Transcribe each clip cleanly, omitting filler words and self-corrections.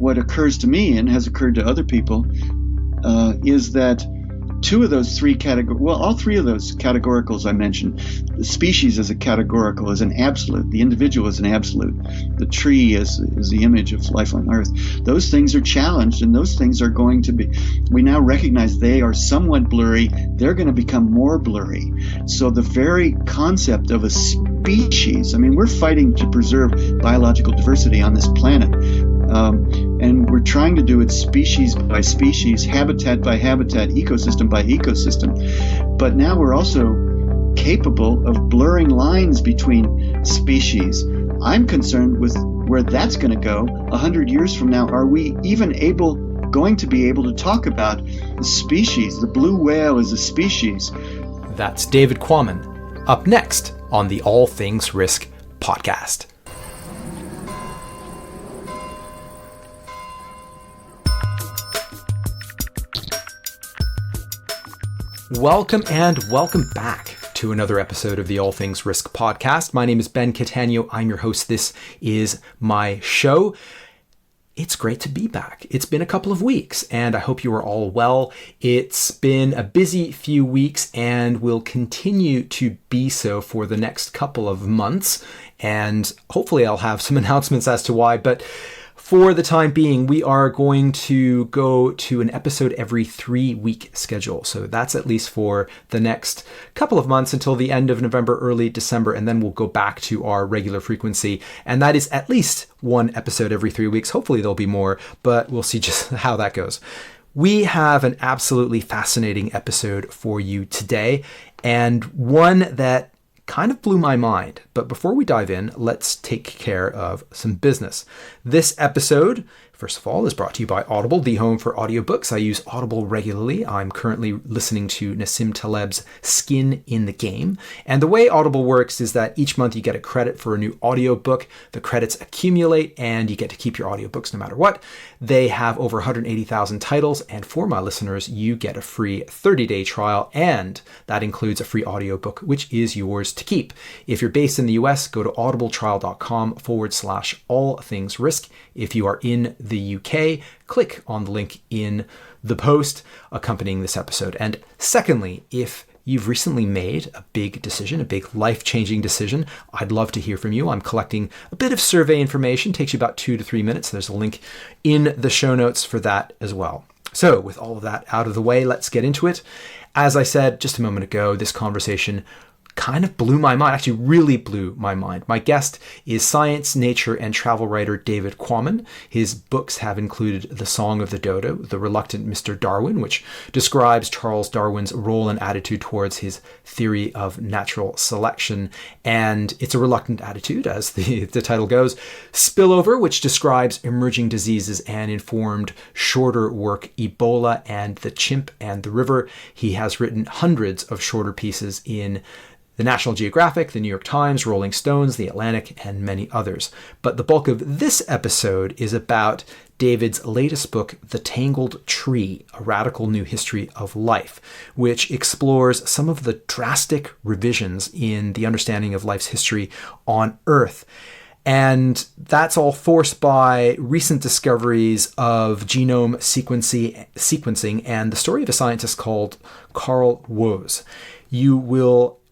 what occurs to me and has occurred to other people is that two of those three all three of those categoricals I mentioned, the species as a categorical is an absolute, the individual is an absolute, the tree is the image of life on Earth. Those things are challenged, and those things are going to be, we now recognize they are somewhat blurry, they're going to become more blurry. So the very concept of a species, I mean, we're fighting to preserve biological diversity on this planet. And we're trying to do it species by species, habitat by habitat, ecosystem by ecosystem. But now we're also capable of blurring lines between species. I'm concerned with where that's going to go 100 years from now. Are we even going to be able to talk about the species? The blue whale is a species. That's David Quammen, up next on the All Things Risk podcast. Welcome back to another episode of the All Things Risk podcast. My name is Ben Catania. I'm your host. This is my show. It's great to be back. It's been a couple of weeks, and I hope you are all well. It's been a busy few weeks and will continue to be so for the next couple of months, and hopefully I'll have some announcements as to why, but for the time being, we are going to go to an episode every 3-week schedule. So that's at least for the next couple of months until the end of November, early December, and then we'll go back to our regular frequency. And that is at least one episode every 3 weeks. Hopefully there'll be more, but we'll see just how that goes. We have an absolutely fascinating episode for you today, and one that kind of blew my mind. But before we dive in, let's take care of some business. This episode, first of all, is brought to you by Audible, the home for audiobooks. I use Audible regularly. I'm currently listening to Nassim Taleb's Skin in the Game. And the way Audible works is that each month you get a credit for a new audiobook. The credits accumulate and you get to keep your audiobooks no matter what. They have over 180,000 titles. And for my listeners, you get a free 30-day trial. And that includes a free audiobook, which is yours to keep. If you're based in the US, go to audibletrial.com/all-things-risk. If you are in the UK, click on the link in the post accompanying this episode. And secondly, if you've recently made a big decision, a big life-changing decision, I'd love to hear from you. I'm collecting a bit of survey information. It takes you about 2 to 3 minutes. There's a link in the show notes for that as well. So with all of that out of the way, let's get into it. As I said just a moment ago, this conversation kind of blew my mind, actually really blew my mind. My guest is science, nature, and travel writer David Quammen. His books have included The Song of the Dodo, The Reluctant Mr Darwin, which describes Charles Darwin's role and attitude towards his theory of natural selection, and It's a Reluctant Attitude, as the title goes. Spillover, which describes emerging diseases and informed shorter work Ebola and The Chimp and the River. He has written hundreds of shorter pieces in the National Geographic, the New York Times, Rolling Stones, The Atlantic, and many others. But the bulk of this episode is about David's latest book, The Tangled Tree, A Radical New History of Life, which explores some of the drastic revisions in the understanding of life's history on Earth. And that's all forced by recent discoveries of genome sequencing and the story of a scientist called Carl Woese. You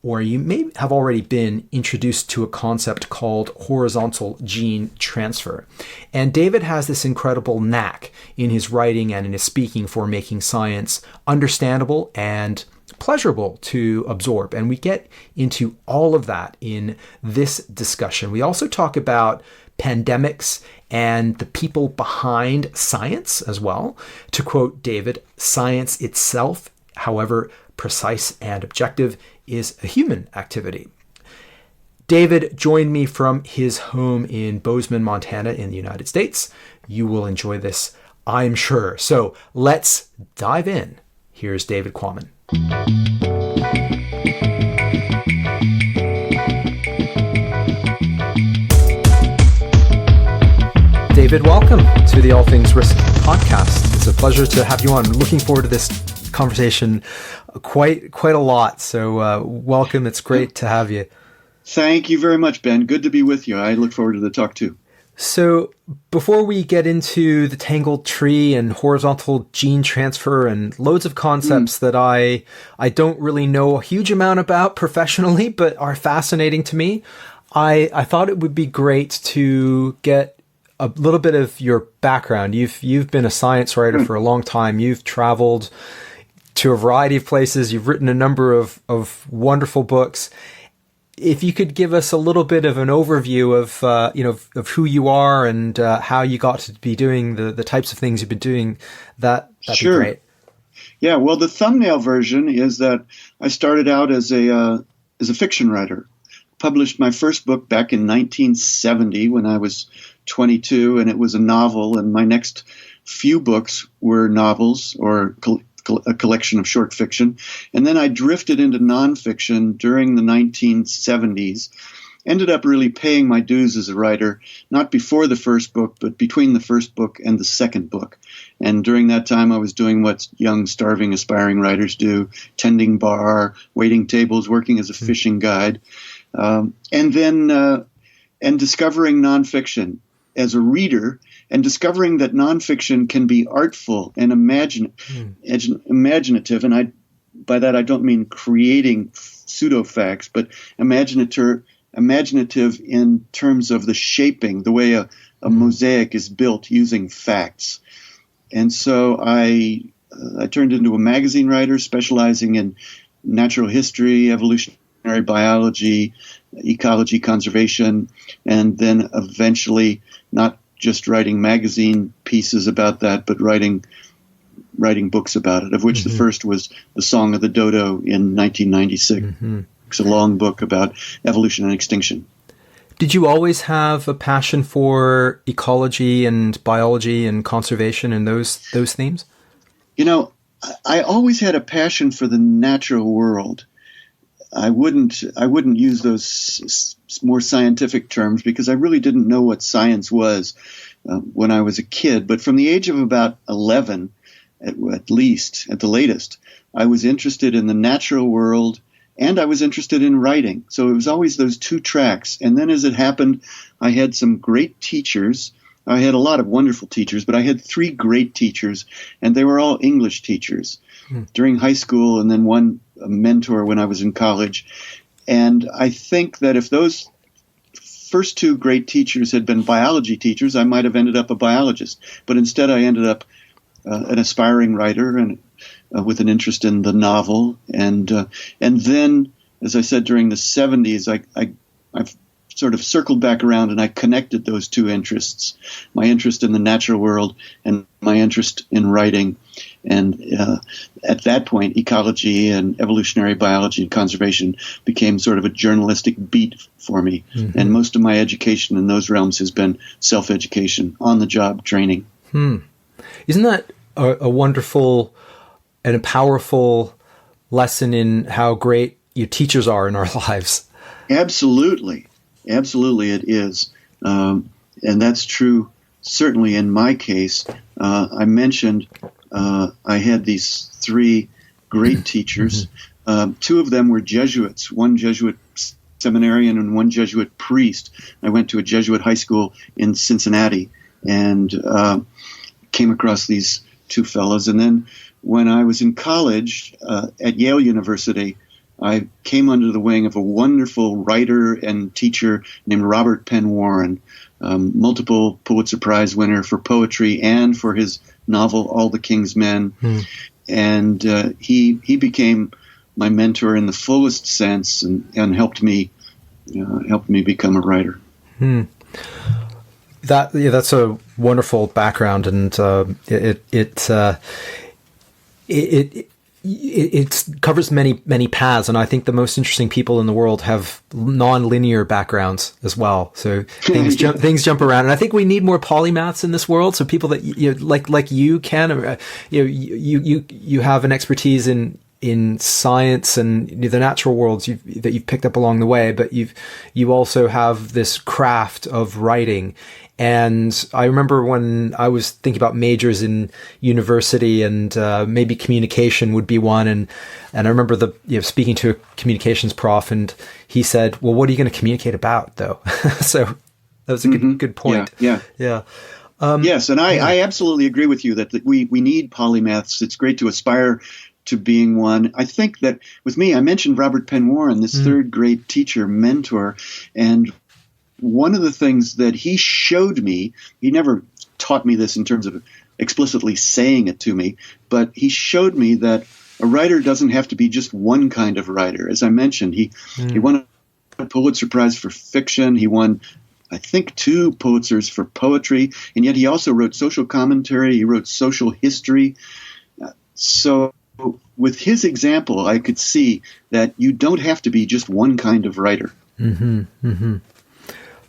may have already been introduced to a concept called horizontal gene transfer. And David has this incredible knack in his writing and in his speaking for making science understandable and pleasurable to absorb. And we get into all of that in this discussion. We also talk about pandemics and the people behind science as well. To quote David, science itself, however precise and objective, is a human activity. David joined me from his home in Bozeman, Montana in the United States. You will enjoy this, I'm sure. So let's dive in. Here's David Quammen. David, welcome to the All Things Risk podcast. It's a pleasure to have you on. Looking forward to this conversation quite a lot. So welcome. It's great to have you. Thank you very much, Ben. Good to be with you. I look forward to the talk too. So before we get into the Tangled Tree and horizontal gene transfer and loads of concepts that I don't really know a huge amount about professionally, but are fascinating to me, I thought it would be great to get a little bit of your background. You've been a science writer for a long time. You've traveled to a variety of places. You've written a number of wonderful books. If you could give us a little bit of an overview of who you are and how you got to be doing the types of things you've been doing, that'd Sure. be great. Yeah, well, the thumbnail version is that I started out as a fiction writer. Published my first book back in 1970 when I was 22, and it was a novel. And my next few books were novels or a collection of short fiction. And then I drifted into nonfiction during the 1970s. Ended up really paying my dues as a writer, not before the first book, but between the first book and the second book. And during that time, I was doing what young, starving, aspiring writers do, tending bar, waiting tables, working as a fishing guide, and discovering nonfiction as a reader, and discovering that nonfiction can be artful and imaginative. And by that, I don't mean creating pseudo-facts, but imaginative in terms of the shaping, the way a mosaic is built using facts. And so I turned into a magazine writer specializing in natural history, evolutionary biology, ecology, conservation, and then eventually not just writing magazine pieces about that, but writing books about it, of which the first was The Song of the Dodo in 1996. It's a long book about evolution and extinction. Did you always have a passion for ecology and biology and conservation and those themes? You know, I always had a passion for the natural world. I wouldn't use those more scientific terms because I really didn't know what science was when I was a kid. But from the age of about 11, at the latest, I was interested in the natural world and I was interested in writing. So it was always those two tracks. And then as it happened, I had some great teachers. I had a lot of wonderful teachers, but I had 3 great teachers, and they were all English teachers during high school, and then one mentor when I was in college. And I think that if those first 2 great teachers had been biology teachers, I might have ended up a biologist. But instead, I ended up an aspiring writer and with an interest in the novel. And then, as I said, during the 70s, I've sort of circled back around and I connected those 2 interests, my interest in the natural world and my interest in writing. And at that point, ecology and evolutionary biology and conservation became sort of a journalistic beat for me. And most of my education in those realms has been self-education, on-the-job training. Isn't that a wonderful and a powerful lesson in how great your teachers are in our lives? Absolutely it is. And that's true, certainly in my case. I mentioned I had these 3 great teachers. 2 of them were Jesuits, one Jesuit seminarian and one Jesuit priest. I went to a Jesuit high school in Cincinnati and came across these 2 fellows. And then when I was in college at Yale University, I came under the wing of a wonderful writer and teacher named Robert Penn Warren, multiple Pulitzer Prize winner for poetry and for his novel All the King's Men. And he became my mentor in the fullest sense and helped me become a writer. That's a wonderful background, and it covers many paths, and I think the most interesting people in the world have non-linear backgrounds as well. So things jump around, and I think we need more polymaths in this world. So people that like you can, you have an expertise in science and the natural worlds that you've picked up along the way, but you also have this craft of writing. And I remember when I was thinking about majors in university, and maybe communication would be one. And I remember speaking to a communications prof, and he said, "Well, what are you going to communicate about, though?" So That was a good point. Yeah. Yes, and I absolutely agree with you that we need polymaths. It's great to aspire to being one. I think that with me, I mentioned Robert Penn Warren, this third grade teacher, mentor, and one of the things that he showed me, he never taught me this in terms of explicitly saying it to me, but he showed me that a writer doesn't have to be just one kind of writer. As I mentioned, he won a Pulitzer Prize for fiction. He won, I think, 2 Pulitzers for poetry, and yet he also wrote social commentary. He wrote social history. So with his example, I could see that you don't have to be just one kind of writer.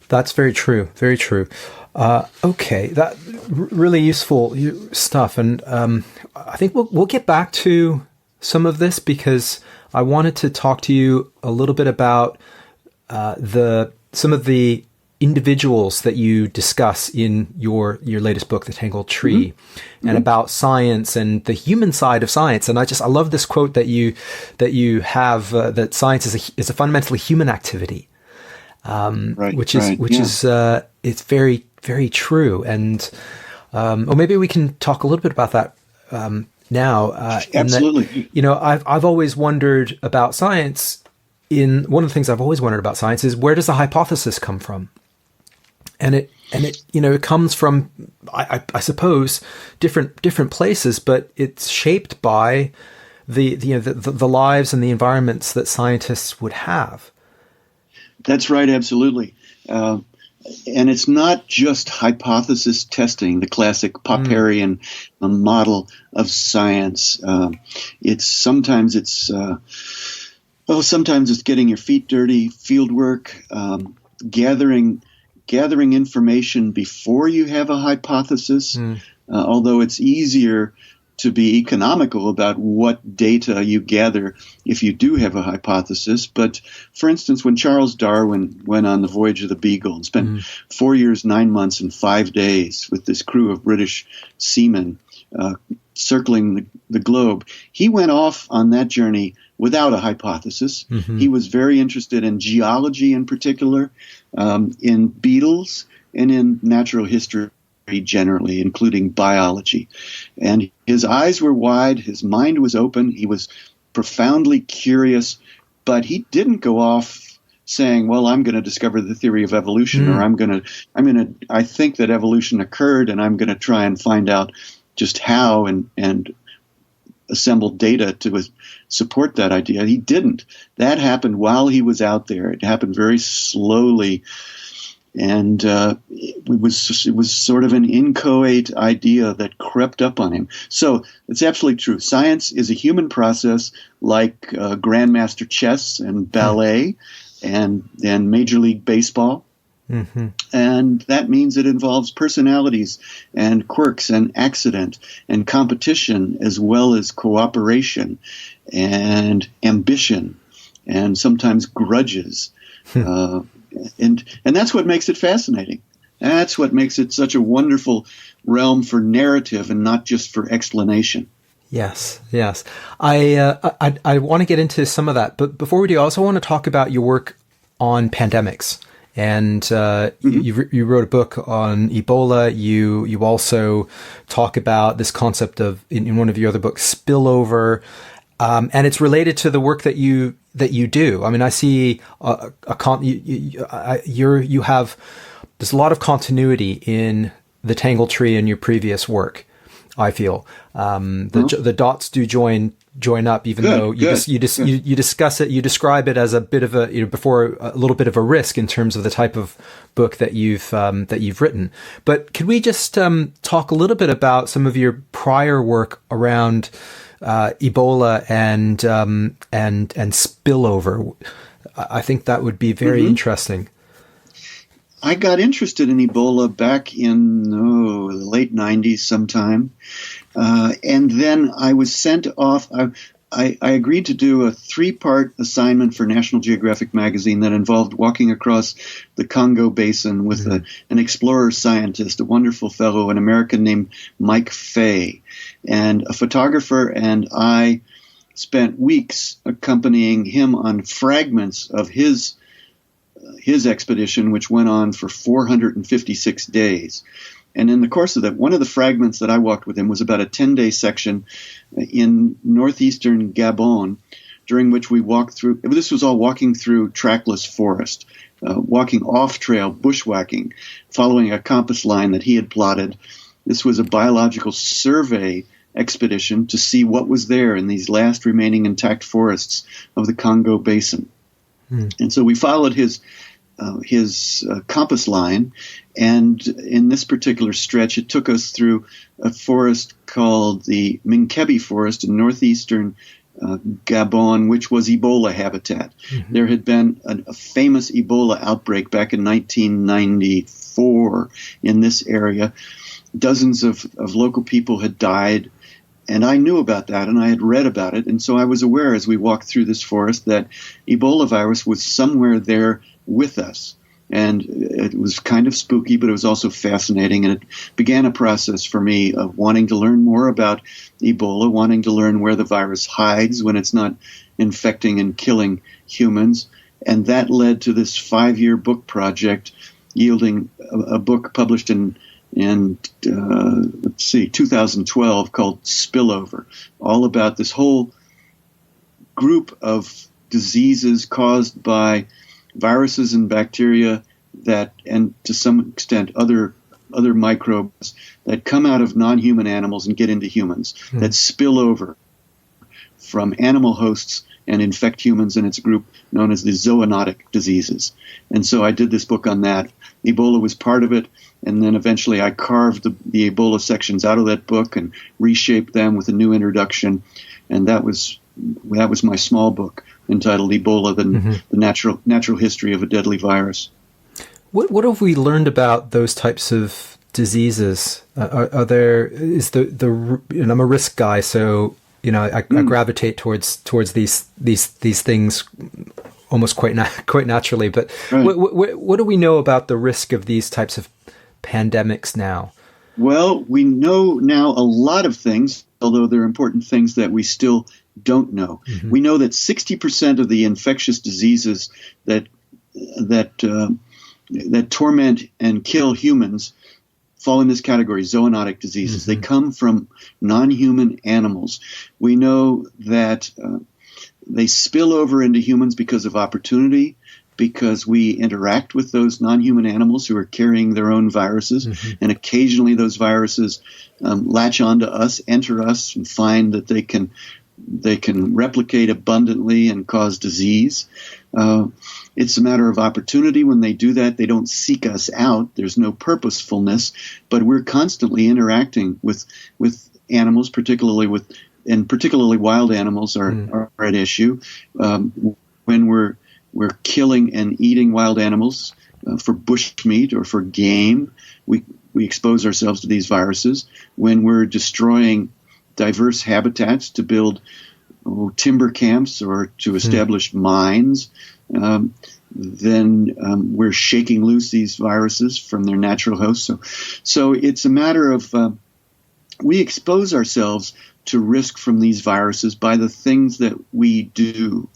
That's very true. Very true. Okay, that really useful stuff, and I think we'll get back to some of this because I wanted to talk to you a little bit about some of the individuals that you discuss in your latest book, The Tangled Tree, and about science and the human side of science. And I love this quote that you have that science is a fundamentally human activity, which is it's very, very true. And or maybe we can talk a little bit about that now. Absolutely. That, I've always wondered about science. One of the things I've always wondered about science is, where does the hypothesis come from? And it comes from, I suppose, different places, but it's shaped by the lives and the environments that scientists would have. That's right, absolutely. And it's not just hypothesis testing, the classic Popperian model of science. Sometimes it's getting your feet dirty, field work, gathering information before you have a hypothesis, although it's easier to be economical about what data you gather if you do have a hypothesis. But for instance, when Charles Darwin went on the voyage of the Beagle and spent 4 years, 9 months, and 5 days with this crew of British seamen circling the globe, he went off on that journey without a hypothesis. He was very interested in geology in particular, in beetles, and in natural history generally, including biology. And his eyes were wide, his mind was open, he was profoundly curious, but he didn't go off saying, well, I'm going to discover the theory of evolution, or I think that evolution occurred, and I'm going to try and find out just how and assemble data to support that idea. He didn't. That happened while he was out there. It happened very slowly, and it was sort of an inchoate idea that crept up on him. So it's absolutely true. Science is a human process, like grandmaster chess and ballet and Major League Baseball. And that means it involves personalities and quirks and accident and competition, as well as cooperation and ambition and sometimes grudges. And that's what makes it fascinating. That's what makes it such a wonderful realm for narrative and not just for explanation. Yes. I want to get into some of that, but before we do, I also want to talk about your work on pandemics. And you wrote a book on Ebola. You also talk about this concept of, in one of your other books, spillover, and it's related to the work that you do. I mean, I see you have there's a lot of continuity in The Tangled Tree and your previous work. I feel the dots do join up, even though you discuss it, you describe it as a bit of a before a little bit of a risk in terms of the type of book that you've written. But could we just talk a little bit about some of your prior work around Ebola and spillover? I think that would be very interesting. I got interested in Ebola back in the late 90s sometime. And then I was sent off. I agreed to do a 3-part assignment for National Geographic magazine that involved walking across the Congo Basin with an explorer scientist, a wonderful fellow, an American named Mike Fay, and a photographer, and I spent weeks accompanying him on fragments of his his expedition, which went on for 456 days. And in the course of that, one of the fragments that I walked with him was about a 10-day section in northeastern Gabon, during which we walked through. This was all walking through trackless forest, walking off-trail, bushwhacking, following a compass line that he had plotted. This was a biological survey expedition to see what was there in these last remaining intact forests of the Congo Basin. And so we followed his compass line, and in this particular stretch, it took us through a forest called the Minkebi Forest in northeastern Gabon, which was Ebola habitat. There had been a famous Ebola outbreak back in 1994 in this area. Dozens of local people had died, and I knew about that, and I had read about it, and so I was aware as we walked through this forest that Ebola virus was somewhere there with us. And it was kind of spooky, but it was also fascinating, and it began a process for me of wanting to learn more about Ebola, wanting to learn where the virus hides when it's not infecting and killing humans. And that led to this 5-year book project, yielding a book published in 2012 called Spillover, all about this whole group of diseases caused by viruses and bacteria that, and to some extent other microbes that come out of non-human animals and get into humans, that spill over from animal hosts and infect humans, and it's a group known as the zoonotic diseases. And so I did this book on that. Ebola was part of it, and then eventually I carved the Ebola sections out of that book and reshaped them with a new introduction, and that was my small book entitled Ebola, the natural history of a deadly virus. What have we learned about those types of diseases? Are there, is the and I'm a risk guy, so I gravitate towards these things almost quite naturally. But right. What do we know about the risk of these types of pandemics now? Well, we know now a lot of things, although there are important things that we still don't know. We know that 60% of the infectious diseases that torment and kill humans fall in this category, zoonotic diseases. They come from non-human animals. We know that they spill over into humans because of opportunity, because we interact with those non-human animals who are carrying their own viruses, and occasionally those viruses latch onto us, enter us, and find that they can replicate abundantly and cause disease. It's a matter of opportunity. When they do that, they don't seek us out. There's no purposefulness, but we're constantly interacting with animals, particularly wild animals are at issue. When we're killing and eating wild animals for bushmeat or for game, we expose ourselves to these viruses. When we're destroying diverse habitats to build timber camps or to establish mines, then we're shaking loose these viruses from their natural hosts. So it's a matter of we expose ourselves to risk from these viruses by the things that we do.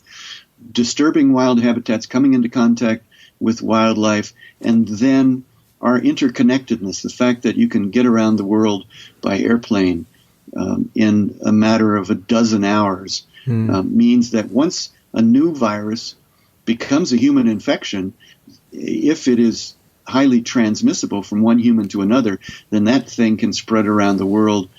Disturbing wild habitats, coming into contact with wildlife, and then our interconnectedness, the fact that you can get around the world by airplane in a matter of a dozen hours means that once a new virus becomes a human infection, if it is highly transmissible from one human to another, then that thing can spread around the world,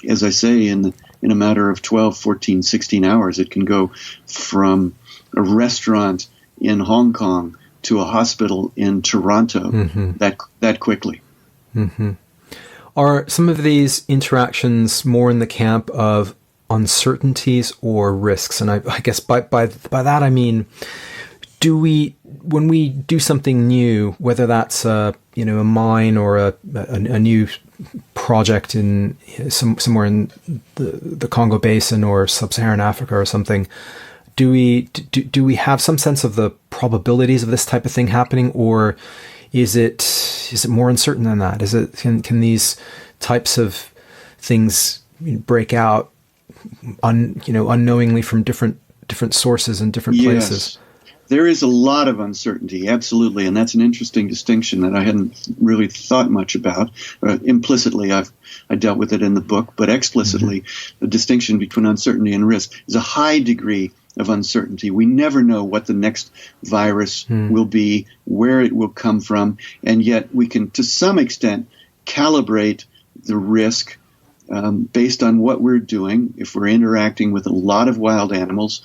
as I say, in a matter of 12, 14, 16 hours. It can go from a restaurant in Hong Kong to a hospital in Toronto that quickly. Are some of these interactions more in the camp of uncertainties or risks? And I guess by that I mean, when we do something new, whether that's a mine or a new project in somewhere in the Congo Basin or Sub-Saharan Africa or something, do we have some sense of the probabilities of this type of thing happening, or is it more uncertain than that? Can these types of things break out unknowingly from different sources and different places? There is a lot of uncertainty, absolutely, and that's an interesting distinction that I hadn't really thought much about. Implicitly, I dealt with it in the book, but explicitly, the distinction between uncertainty and risk is a high degree of uncertainty. We never know what the next virus will be, where it will come from, and yet we can, to some extent, calibrate the risk based on what we're doing. If we're interacting with a lot of wild animals,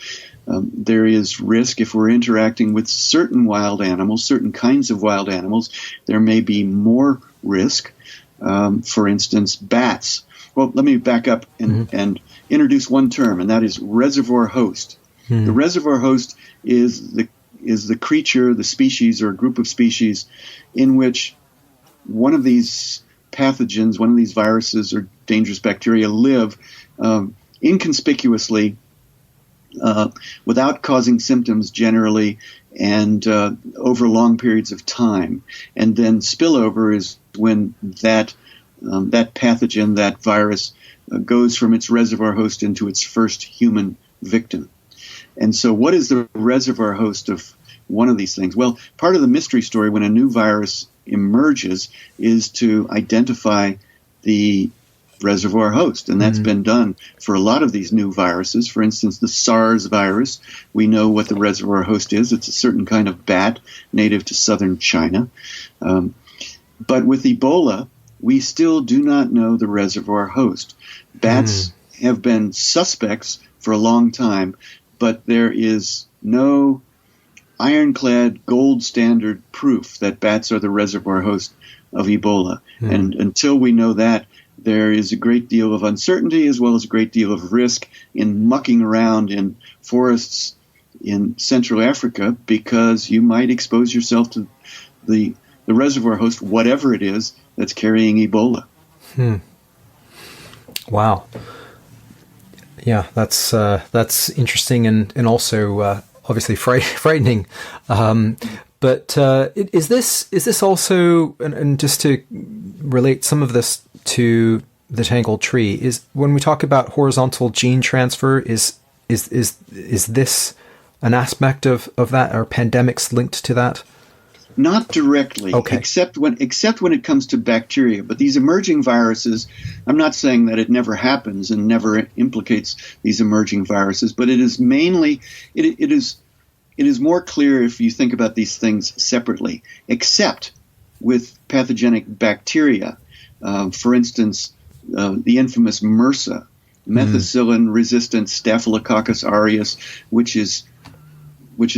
there is risk. If we're interacting with certain wild animals, certain kinds of wild animals, there may be more risk. For instance, bats. Well, let me back up and introduce one term, and that is reservoir host. The reservoir host is the creature, the species, or a group of species in which one of these pathogens, one of these viruses or dangerous bacteria live inconspicuously, without causing symptoms generally, and over long periods of time. And then spillover is when that pathogen, that virus, goes from its reservoir host into its first human victim. And so what is the reservoir host of one of these things? Well, part of the mystery story when a new virus emerges is to identify the reservoir host, and that's been done for a lot of these new viruses. For instance, the SARS virus, we know what the reservoir host is. It's a certain kind of bat native to southern China. But with Ebola, we still do not know the reservoir host. Bats have been suspects for a long time, but there is no ironclad gold standard proof that bats are the reservoir host of Ebola. And until we know that, there is a great deal of uncertainty as well as a great deal of risk in mucking around in forests in Central Africa, because you might expose yourself to the reservoir host, whatever it is, that's carrying Ebola. Wow. Yeah, that's interesting and also obviously frightening. But is this also, and just to relate some of this to the Tangled Tree, is when we talk about horizontal gene transfer, is this an aspect of that? Are pandemics linked to that? Not directly, except when it comes to bacteria. But these emerging viruses, I'm not saying that it never happens and never implicates these emerging viruses, but it is mainly, it is more clear if you think about these things separately, except with pathogenic bacteria. For instance, the infamous MRSA, methicillin-resistant Staphylococcus aureus, which is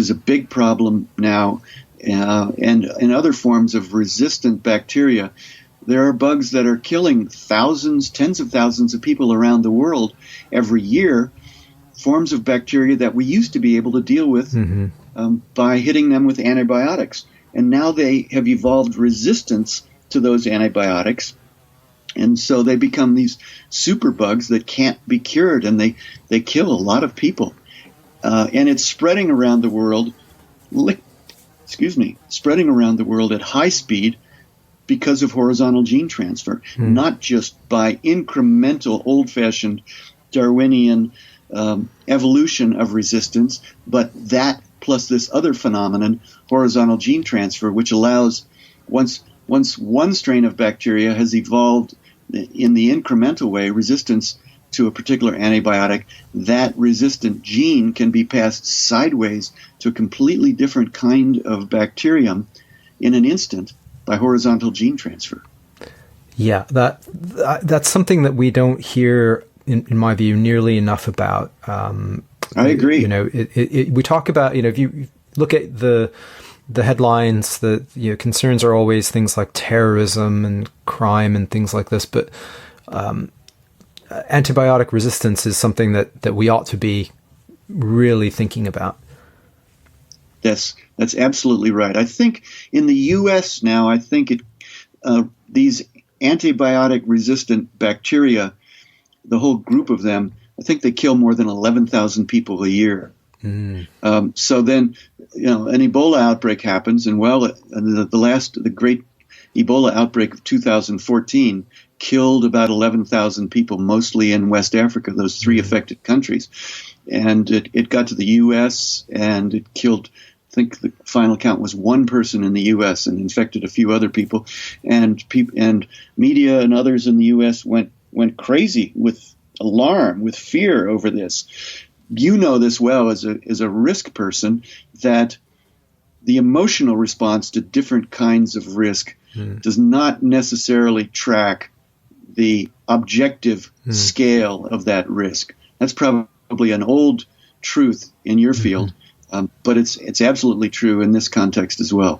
a big problem now. And other forms of resistant bacteria. There are bugs that are killing thousands, tens of thousands of people around the world every year, forms of bacteria that we used to be able to deal with by hitting them with antibiotics. And now they have evolved resistance to those antibiotics. And so they become these superbugs that can't be cured, and they kill a lot of people. And it's spreading around the world spreading around the world at high speed because of horizontal gene transfer, not just by incremental, old-fashioned Darwinian evolution of resistance, but that plus this other phenomenon, horizontal gene transfer, which allows, once one strain of bacteria has evolved in the incremental way, resistance to a particular antibiotic, that resistant gene can be passed sideways to a completely different kind of bacterium in an instant by horizontal gene transfer. Yeah, that's something that we don't hear, in my view, nearly enough about. I agree. We talk about, if you look at the headlines, the concerns are always things like terrorism and crime and things like this, but antibiotic resistance is something that we ought to be really thinking about. Yes, that's absolutely right. I think in the U.S. now, these antibiotic-resistant bacteria, the whole group of them, I think they kill more than 11,000 people a year. So then, an Ebola outbreak happens, and the great Ebola outbreak of 2014 killed about 11,000 people, mostly in West Africa, those three affected countries. And it got to the U.S., and it killed think the final count was one person in the U.S. and infected a few other people, and media and others in the U.S. went crazy with alarm, with fear over this. You know this well as a risk person, that the emotional response to different kinds of risk does not necessarily track the objective scale of that risk. That's probably an old truth in your field, but it's absolutely true in this context as well.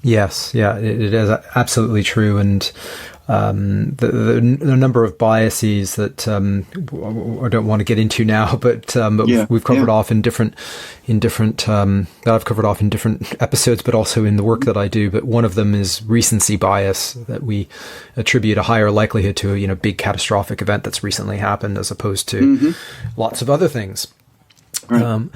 Yes, yeah, it is absolutely true, and the number of biases that I don't want to get into now, but we've covered off in different that I've covered off in different episodes, but also in the work that I do. But one of them is recency bias, that we attribute a higher likelihood to a big catastrophic event that's recently happened as opposed to lots of other things. Right.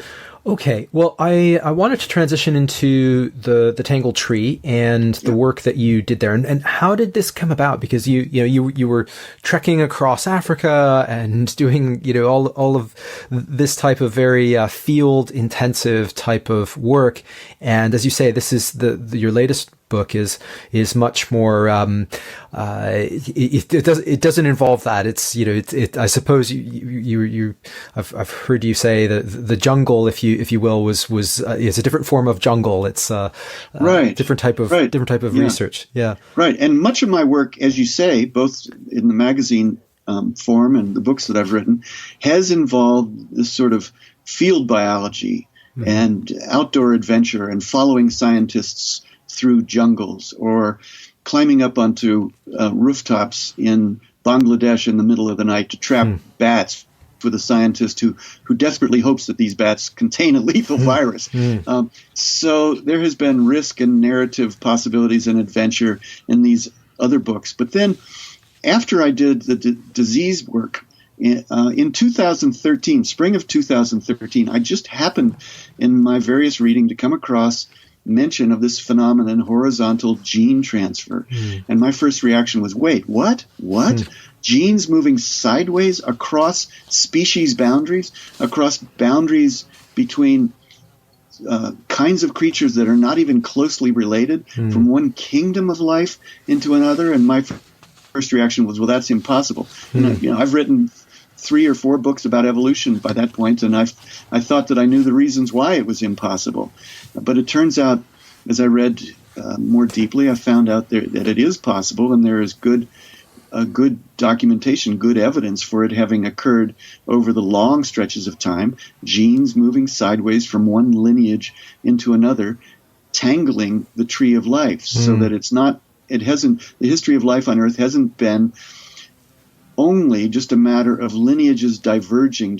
Okay, well, I wanted to transition into the Tangled Tree and the work that you did there, and how did this come about? Because you were trekking across Africa and doing all of this type of very field intensive type of work, and as you say, this is your latest book is much more it doesn't involve that. It's I suppose I've heard you say that the jungle, if you will, is a different form of jungle. It's right, different type of research. Yeah, right. And much of my work, as you say, both in the magazine form and the books that I've written, has involved this sort of field biology and outdoor adventure and following scientists through jungles, or climbing up onto rooftops in Bangladesh in the middle of the night to trap bats with a scientist who desperately hopes that these bats contain a lethal virus. So there has been risk and narrative possibilities and adventure in these other books. But then after I did the disease work, in 2013, spring of 2013, I just happened in my various reading to come across mention of this phenomenon, horizontal gene transfer. And my first reaction was, wait, what? Genes moving sideways across species boundaries, across boundaries between kinds of creatures that are not even closely related, from one kingdom of life into another? And my first reaction was, well, that's impossible. I've written 3 or 4 books about evolution by that point, and I thought that I knew the reasons why it was impossible. But it turns out, as I read more deeply, I found out that it is possible, and there is good documentation, good evidence for it having occurred over the long stretches of time, genes moving sideways from one lineage into another, tangling the tree of life, so that the history of life on Earth hasn't been only just a matter of lineages diverging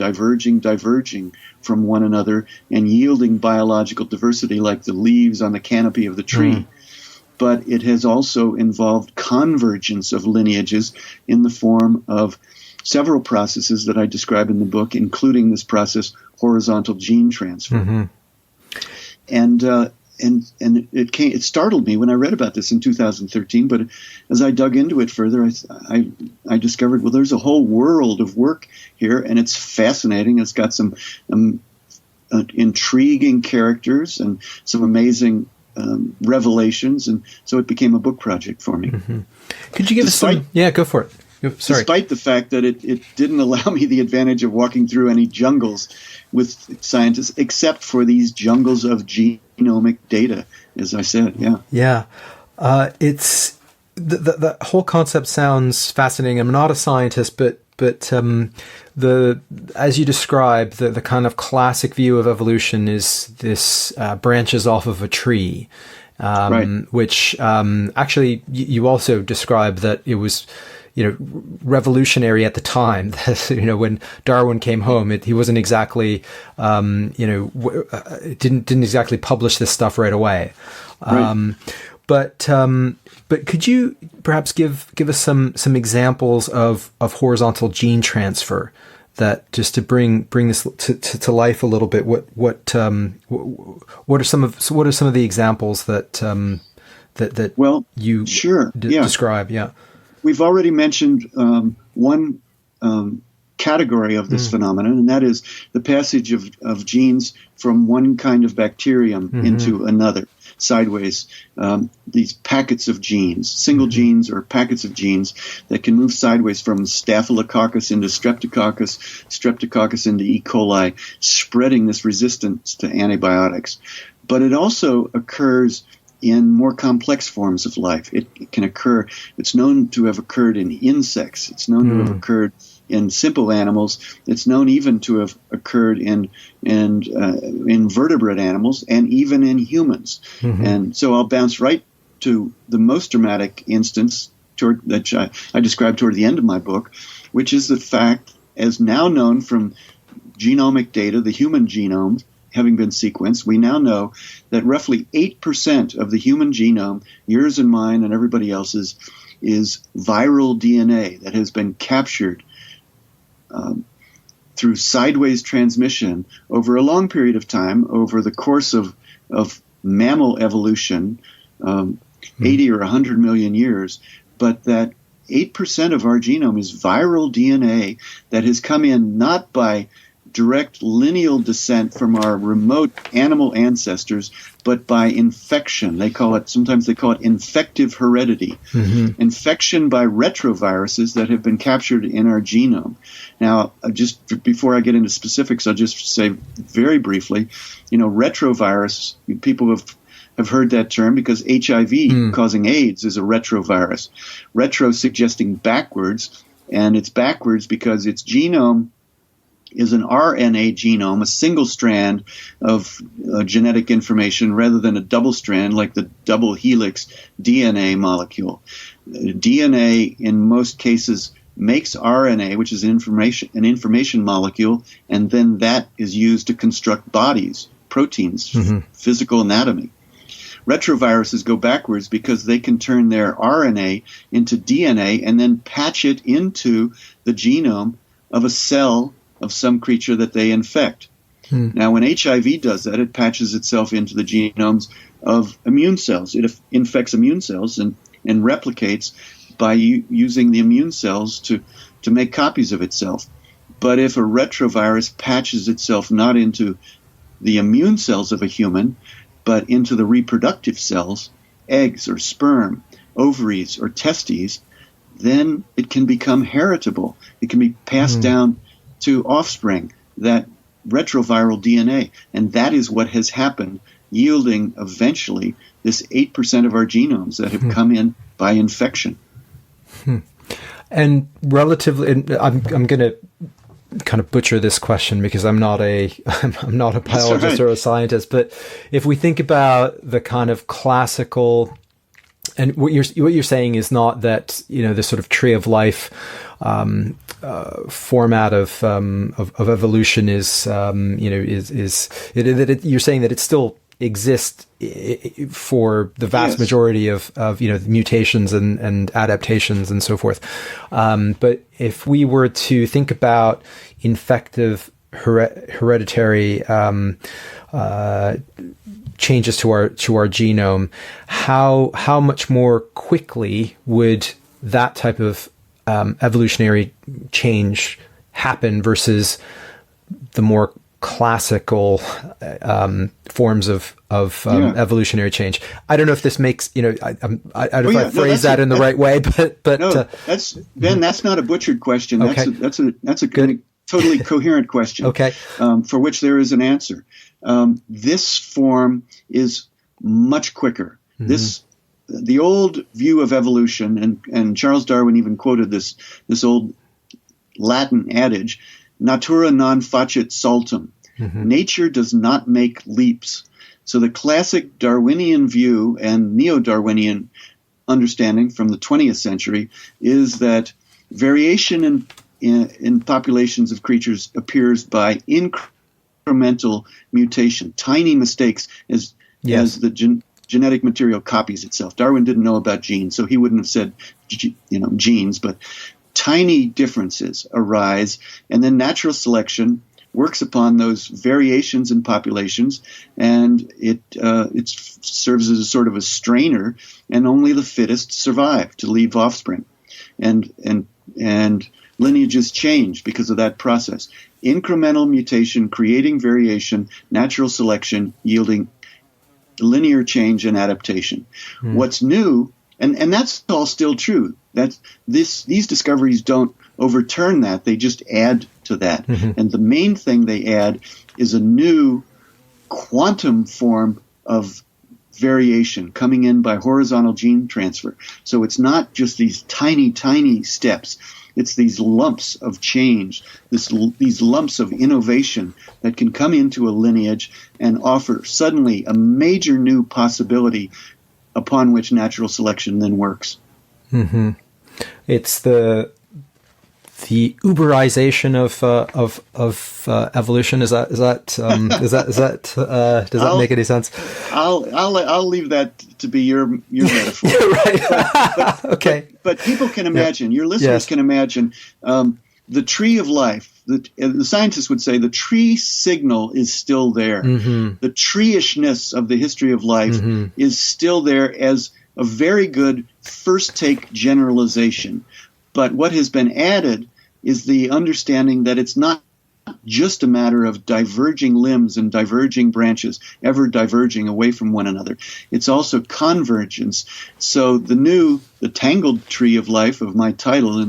from one another and yielding biological diversity like the leaves on the canopy of the tree. But it has also involved convergence of lineages in the form of several processes that I describe in the book, including this process, horizontal gene transfer. And it startled me when I read about this in 2013. But as I dug into it further, I discovered, well, there's a whole world of work here, and it's fascinating. It's got some intriguing characters and some amazing revelations, and so it became a book project for me. Could you give us some? Yeah, go for it. Sorry. Despite the fact that it didn't allow me the advantage of walking through any jungles with scientists, except for these jungles of genomic data, as I said. Yeah. It's the whole concept sounds fascinating. I'm not a scientist, but as you describe, the kind of classic view of evolution is this branches off of a tree, which actually you also describe that it was revolutionary at the time. That when Darwin came home, he wasn't exactly didn't exactly publish this stuff right away. But could you perhaps give us some examples of horizontal gene transfer, that just to bring this to life a little bit? What are some of the examples that you describe? Yeah. We've already mentioned one category of this phenomenon, and that is the passage of genes from one kind of bacterium into another, sideways. These packets of genes, single genes or packets of genes that can move sideways from Staphylococcus into Streptococcus, Streptococcus into E. coli, spreading this resistance to antibiotics. But it also occurs in more complex forms of life. It can occur, it's known to have occurred in insects. It's known to have occurred in simple animals. It's known even to have occurred in invertebrate animals and even in humans. And so I'll bounce right to the most dramatic instance that I described toward the end of my book, which is the fact, as now known from genomic data, the human genome having been sequenced, we now know that roughly 8% of the human genome, yours and mine and everybody else's, is viral DNA that has been captured through sideways transmission over a long period of time, over the course of mammal evolution, 80 or 100 million years, but that 8% of our genome is viral DNA that has come in not by direct lineal descent from our remote animal ancestors, but by infection. Sometimes they call it infective heredity. Infection by retroviruses that have been captured in our genome. Now, just before I get into specifics, I'll just say very briefly, retrovirus, people have heard that term because HIV causing AIDS is a retrovirus. Retro suggesting backwards, and it's backwards because its genome is an RNA genome, a single strand of genetic information rather than a double strand like the double helix DNA molecule. DNA, in most cases, makes RNA, which is an information molecule, and then that is used to construct bodies, proteins, physical anatomy. Retroviruses go backwards because they can turn their RNA into DNA and then patch it into the genome of a cell of some creature that they infect. Now, when HIV does that, it patches itself into the genomes of immune cells. It infects immune cells and replicates by using the immune cells to make copies of itself. But if a retrovirus patches itself not into the immune cells of a human, but into the reproductive cells, eggs or sperm, ovaries or testes, then it can become heritable. It can be passed down to offspring, that retroviral DNA. And that is what has happened, yielding eventually this 8% of our genomes that have come in by infection. And relatively, I'm going to kind of butcher this question because I'm not a biologist or a scientist, but if we think about the kind of classical, and what you're saying is not that the sort of tree of life format of evolution is you're saying that it still exists for the vast majority of mutations and adaptations and so forth. But if we were to think about infective hereditary changes to our genome, how much more quickly would that type of evolutionary change happen versus the more classical forms of evolutionary change? I don't know if this makes I don't know if I phrase that in the right way, but no, that's not a butchered question. Okay. That's a good, totally coherent question. Okay, for which there is an answer. This form is much quicker. The old view of evolution, and Charles Darwin even quoted this old Latin adage, natura non facit saltum. Nature does not make leaps. So the classic Darwinian view and neo-Darwinian understanding from the 20th century is that variation in populations of creatures appears by incremental mutation, tiny mistakes as the genetic material copies itself. Darwin didn't know about genes, so he wouldn't have said genes, but tiny differences arise, and then natural selection works upon those variations in populations, and it serves as a sort of a strainer, and only the fittest survive to leave offspring. And lineages change because of that process. Incremental mutation, creating variation, natural selection, yielding linear change and adaptation. What's new, and that's all still true. These discoveries don't overturn that. They just add to that. And the main thing they add is a new quantum form of variation coming in by horizontal gene transfer. So it's not just these tiny, tiny steps. It's these lumps of change, these lumps of innovation that can come into a lineage and offer suddenly a major new possibility upon which natural selection then works. It's the Uberization of evolution. Does that make any sense? I'll leave that to be your metaphor. Right. Okay. But people can imagine. Your listeners can imagine the tree of life. The scientists would say the tree signal is still there. The tree-ishness of the history of life is still there as a very good first take generalization. But what has been added is the understanding that it's not just a matter of diverging limbs and diverging branches, ever diverging away from one another. It's also convergence. So the tangled tree of life of my title,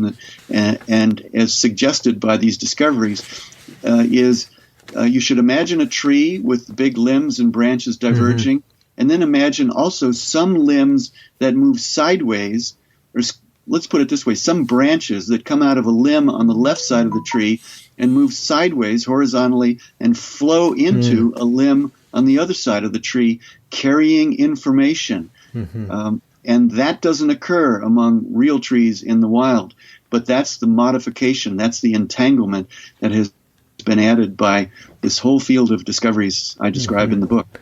and as suggested by these discoveries, is you should imagine a tree with big limbs and branches diverging, and then imagine also some limbs that move sideways, or let's put it this way, some branches that come out of a limb on the left side of the tree and move sideways horizontally and flow into a limb on the other side of the tree, carrying information. And that doesn't occur among real trees in the wild. But that's the modification, that's the entanglement that has been added by this whole field of discoveries I describe in the book.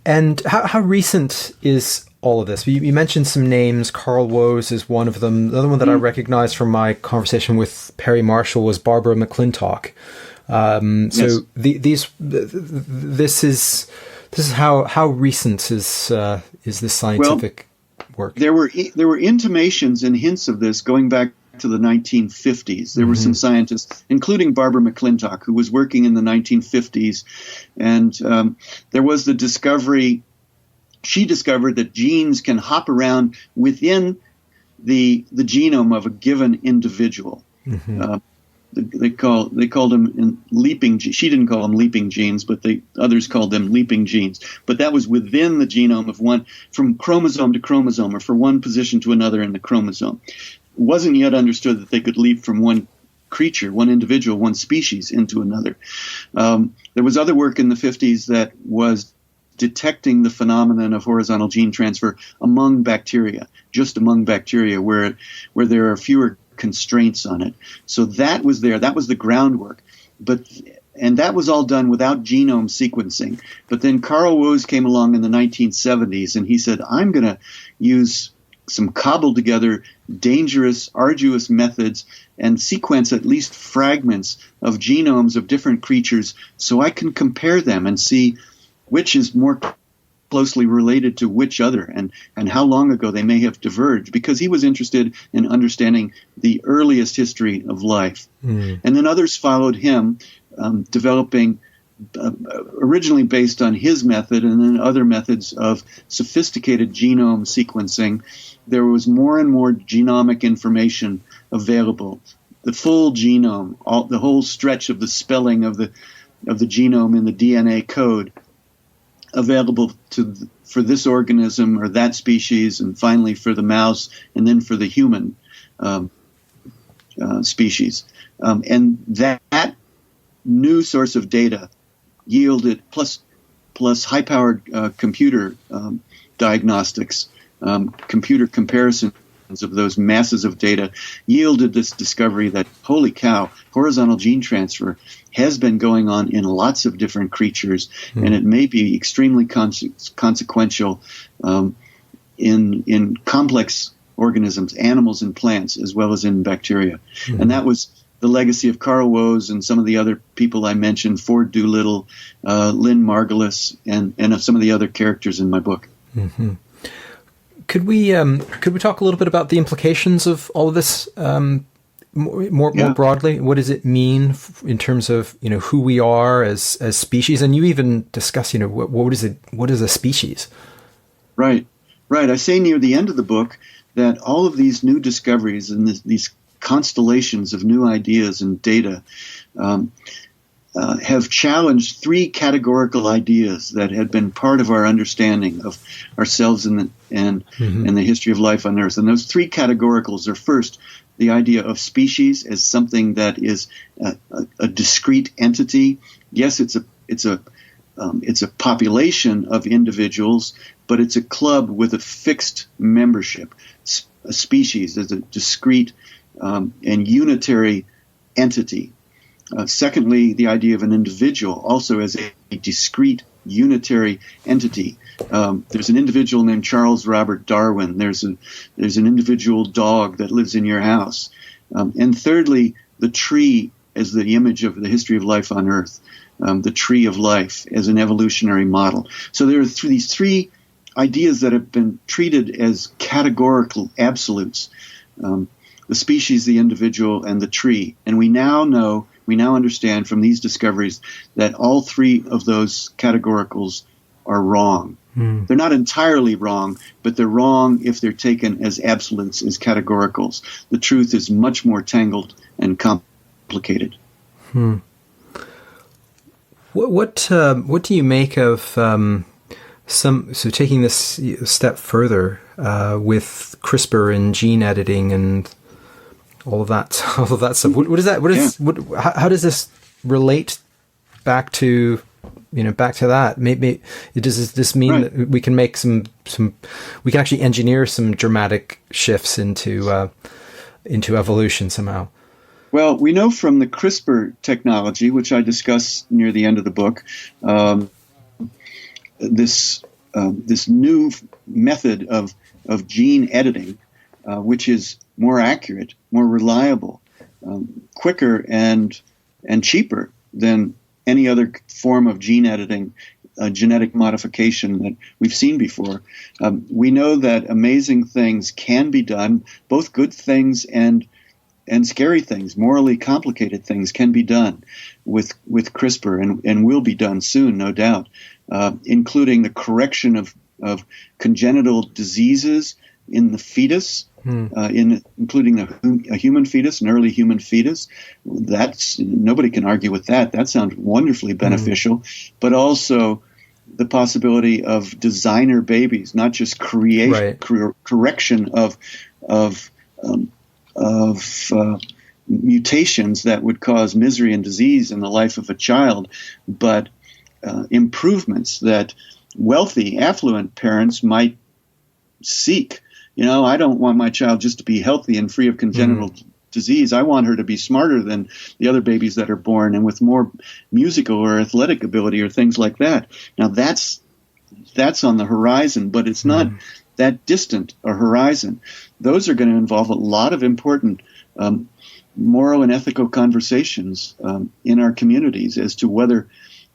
And how recent is all of this? You mentioned some names. Carl Woese is one of them. The other one that I recognized from my conversation with Perry Marshall was Barbara Mcclintock. So this is how recent is this scientific work? There were intimations and hints of this going back to the 1950s. There were some scientists, including Barbara Mcclintock, who was working in the 1950s, and there was the discovery. She discovered that genes can hop around within the genome of a given individual. They called them leaping. She didn't call them leaping genes, but others called them leaping genes. But that was within the genome of one, from chromosome to chromosome, or from one position to another in the chromosome. It wasn't yet understood that they could leap from one creature, one individual, one species into another. There was other work in the 50s that was detecting the phenomenon of horizontal gene transfer among bacteria, just among bacteria, where there are fewer constraints on it. So that was there. That was the groundwork. And that was all done without genome sequencing. But then Carl Woese came along in the 1970s, and he said, I'm going to use some cobbled together, dangerous, arduous methods and sequence at least fragments of genomes of different creatures so I can compare them and see which is more closely related to which other, and how long ago they may have diverged, because he was interested in understanding the earliest history of life. And then others followed him, developing originally based on his method and then other methods of sophisticated genome sequencing. There was more and more genomic information available. The full genome, the whole stretch of the spelling of the genome in the DNA code, available for this organism or that species, and finally for the mouse, and then for the human species. And that new source of data yielded, plus high-powered computer diagnostics, computer comparisons of those masses of data, yielded this discovery that, holy cow, horizontal gene transfer has been going on in lots of different creatures, and it may be extremely consequential in complex organisms, animals and plants, as well as in bacteria. And that was the legacy of Carl Woese and some of the other people I mentioned, Ford Doolittle, Lynn Margulis, and of some of the other characters in my book. Could we talk a little bit about the implications of all of this more broadly, what does it mean in terms of who we are as species? And you even discuss what is a species? Right. I say near the end of the book that all of these new discoveries and these constellations of new ideas and data have challenged three categorical ideas that had been part of our understanding of ourselves and the history of life on Earth. And those three categoricals are, first, the idea of species as something that is a discrete entity. Yes, it's a population of individuals, but it's a club with a fixed membership. A species is a discrete and unitary entity. Secondly, the idea of an individual also as a discrete, unitary entity. There's an individual named Charles Robert Darwin. There's an individual dog that lives in your house. And thirdly, the tree as the image of the history of life on Earth, the tree of life as an evolutionary model. So there are these three ideas that have been treated as categorical absolutes. The species, the individual, and the tree. And we now understand from these discoveries that all three of those categoricals are wrong. They're not entirely wrong, but they're wrong if they're taken as absolutes, as categoricals. The truth is much more tangled and complicated. What do you make of taking this a step further with CRISPR and gene editing and all of that stuff? What is that? How does this relate back to that? Maybe does this mean that we can make we can actually engineer some dramatic shifts into evolution somehow? Well, we know from the CRISPR technology, which I discuss near the end of the book, this new method of gene editing, which is more accurate, more reliable, quicker, and cheaper than any other form of gene editing, genetic modification that we've seen before. We know that amazing things can be done, both good things and scary things, morally complicated things can be done with CRISPR and will be done soon, no doubt, including the correction of congenital diseases in the fetus, including a human fetus, an early human fetus. Nobody can argue with that. That sounds wonderfully beneficial, but also the possibility of designer babies, not just correction of mutations that would cause misery and disease in the life of a child, but improvements that wealthy, affluent parents might seek. I don't want my child just to be healthy and free of congenital disease. I want her to be smarter than the other babies that are born and with more musical or athletic ability or things like that. Now that's on the horizon, but it's not that distant a horizon. Those are going to involve a lot of important moral and ethical conversations in our communities as to whether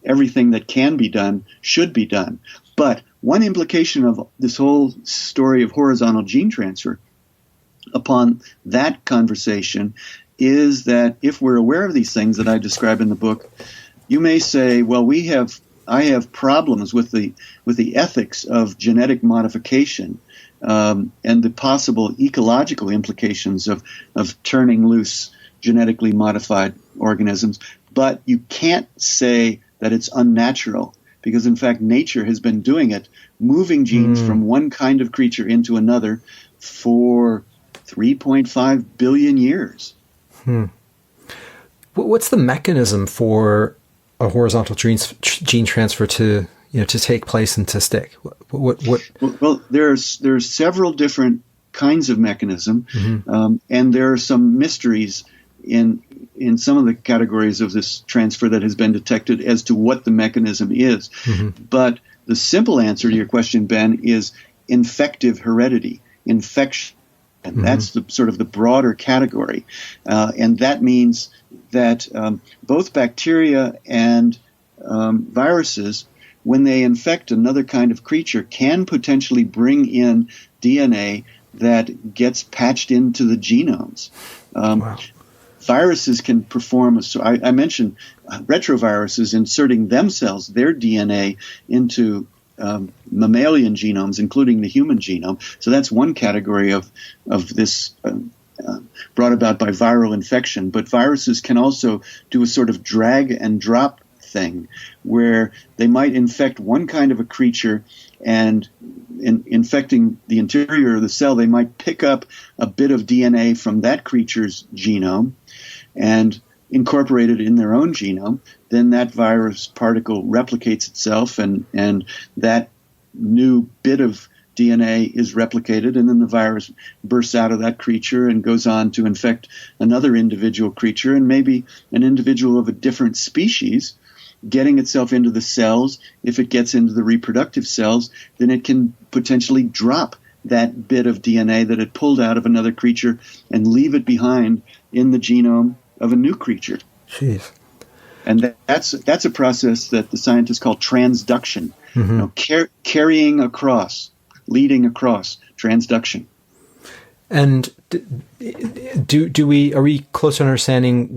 everything that can be done should be done. But one implication of this whole story of horizontal gene transfer upon that conversation is that if we're aware of these things that I describe in the book, you may say, well, I have problems with the ethics of genetic modification and the possible ecological implications of turning loose genetically modified organisms. But you can't say that it's unnatural, because in fact nature has been doing it, moving genes from one kind of creature into another for 3.5 billion years. What's the mechanism for a horizontal gene transfer to take place and to stick? Well, there's several different kinds of mechanism, and there are some mysteries in some of the categories of this transfer that has been detected as to what the mechanism is. But the simple answer to your question, Ben, is infective heredity, infection. And that's the sort of the broader category. And that means that both bacteria and viruses, when they infect another kind of creature, can potentially bring in DNA that gets patched into the genomes. Wow. Viruses can perform. So I mentioned retroviruses inserting themselves, their DNA, into mammalian genomes, including the human genome. So that's one category of this brought about by viral infection. But viruses can also do a sort of drag and drop thing, where they might infect one kind of a creature, and in infecting the interior of the cell, they might pick up a bit of DNA from that creature's genome and incorporate it in their own genome. Then that virus particle replicates itself, and that new bit of DNA is replicated, and then the virus bursts out of that creature and goes on to infect another individual creature, and maybe an individual of a different species, getting itself into the cells. If it gets into the reproductive cells, then it can potentially drop that bit of DNA that it pulled out of another creature and leave it behind in the genome of a new creature. Jeez. And that's a process that the scientists call transduction. Carrying across, leading across, transduction. And are we close to understanding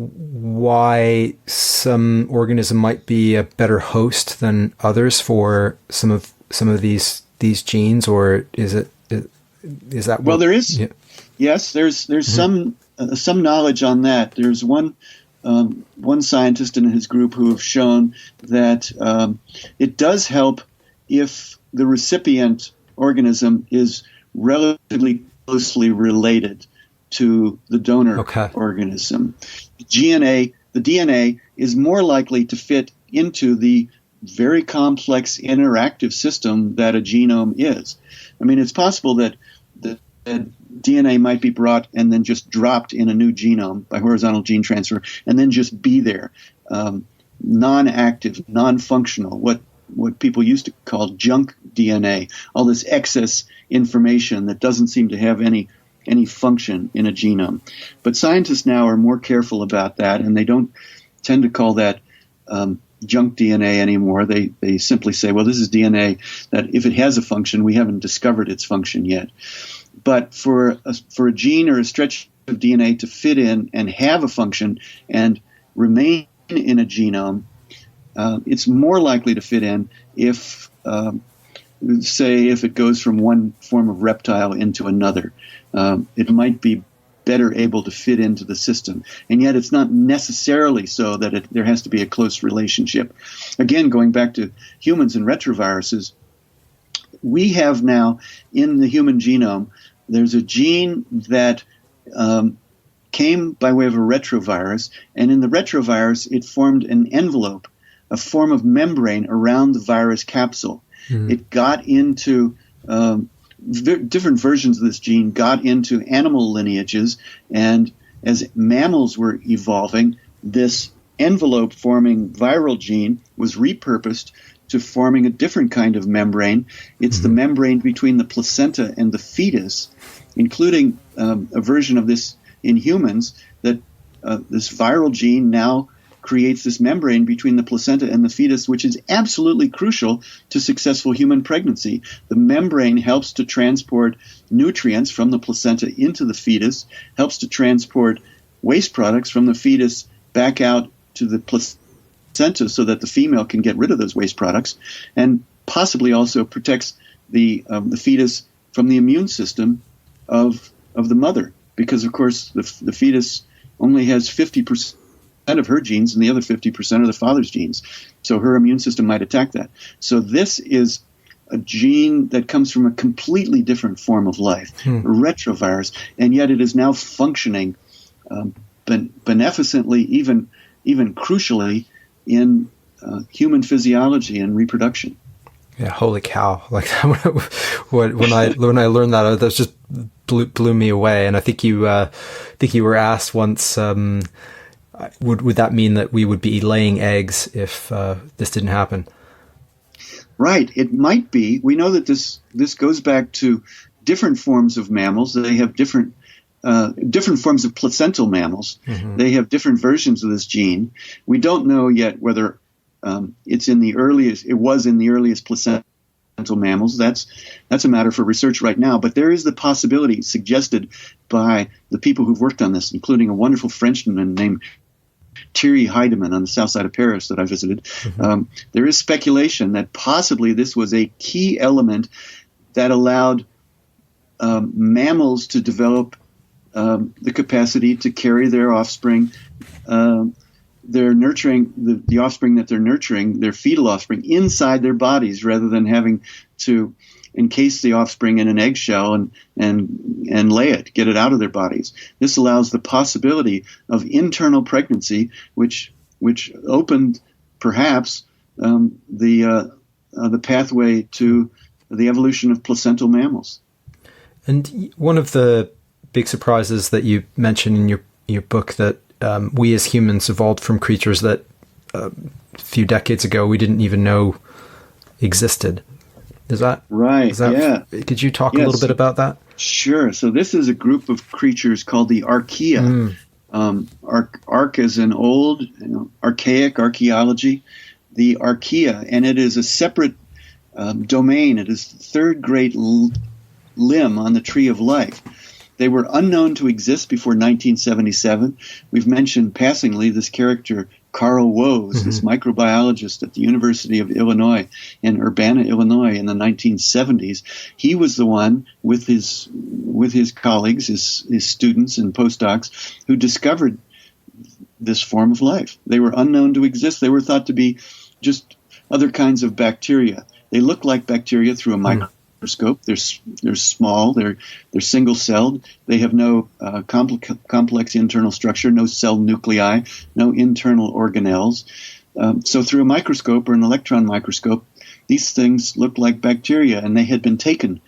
why some organism might be a better host than others for some of these genes, or is that well? There is, yes. There's some knowledge on that. There's one scientist in his group who have shown that it does help if the recipient organism is relatively closely related to the donor organism. The DNA is more likely to fit into the very complex interactive system that a genome is. I mean, it's possible that the DNA might be brought and then just dropped in a new genome by horizontal gene transfer, and then just be there, non-active, non-functional, what people used to call junk DNA, all this excess information that doesn't seem to have any function in a genome. But scientists now are more careful about that, and they don't tend to call that junk DNA anymore. They simply say, well, this is DNA that if it has a function, we haven't discovered its function yet. But for a gene or a stretch of DNA to fit in and have a function and remain in a genome, it's more likely to fit in if it goes from one form of reptile into another. It might be better able to fit into the system. And yet it's not necessarily so that there has to be a close relationship. Again, going back to humans and retroviruses, we have now in the human genome, there's a gene that came by way of a retrovirus, and in the retrovirus it formed an envelope, a form of membrane around the virus capsule. It got into different versions of this gene got into animal lineages, and as mammals were evolving, this envelope-forming viral gene was repurposed to forming a different kind of membrane. It's the membrane between the placenta and the fetus, including a version of this in humans, that this viral gene now creates this membrane between the placenta and the fetus, which is absolutely crucial to successful human pregnancy. The membrane helps to transport nutrients from the placenta into the fetus, helps to transport waste products from the fetus back out to the placenta so that the female can get rid of those waste products, and possibly also protects the fetus from the immune system of the mother, because of course the fetus only has 50% of her genes, and the other 50% are the father's genes. So her immune system might attack that. So this is a gene that comes from a completely different form of life, a retrovirus, and yet it is now functioning beneficently, even crucially, in human physiology and reproduction. Yeah, holy cow! Like when I learned that just blew me away. And I think you were asked once. Would that mean that we would be laying eggs if this didn't happen? Right. It might be. We know that this goes back to different forms of mammals. They have different forms of placental mammals. They have different versions of this gene. We don't know yet whether it was in the earliest placental mammals. That's a matter for research right now. But there is the possibility suggested by the people who've worked on this, including a wonderful Frenchman named Thierry Heidemann on the south side of Paris that I visited. There is speculation that possibly this was a key element that allowed mammals to develop the capacity to carry their offspring. They're nurturing the offspring that they're nurturing, their fetal offspring, inside their bodies rather than having to encase the offspring in an eggshell and lay it, get it out of their bodies. This allows the possibility of internal pregnancy, which opened perhaps the pathway to the evolution of placental mammals. And one of the big surprises that you mentioned in your book that we as humans evolved from creatures that a few decades ago we didn't even know existed. Is that right? Yeah. Could you talk a little bit about that? Sure. So this is a group of creatures called the archaea. Arch is an old, archaic archaeology. The archaea, and it is a separate domain. It is the third great limb on the tree of life. They were unknown to exist before 1977. We've mentioned passingly this character, Carl Woese, this microbiologist at the University of Illinois in Urbana, Illinois in the 1970s. He was the one with his colleagues, his students and postdocs, who discovered this form of life. They were unknown to exist. They were thought to be just other kinds of bacteria. They look like bacteria through a microscope. They're small. They're single-celled. They have no complex internal structure, no cell nuclei, no internal organelles. So through a microscope or an electron microscope, these things look like bacteria, and they had been taken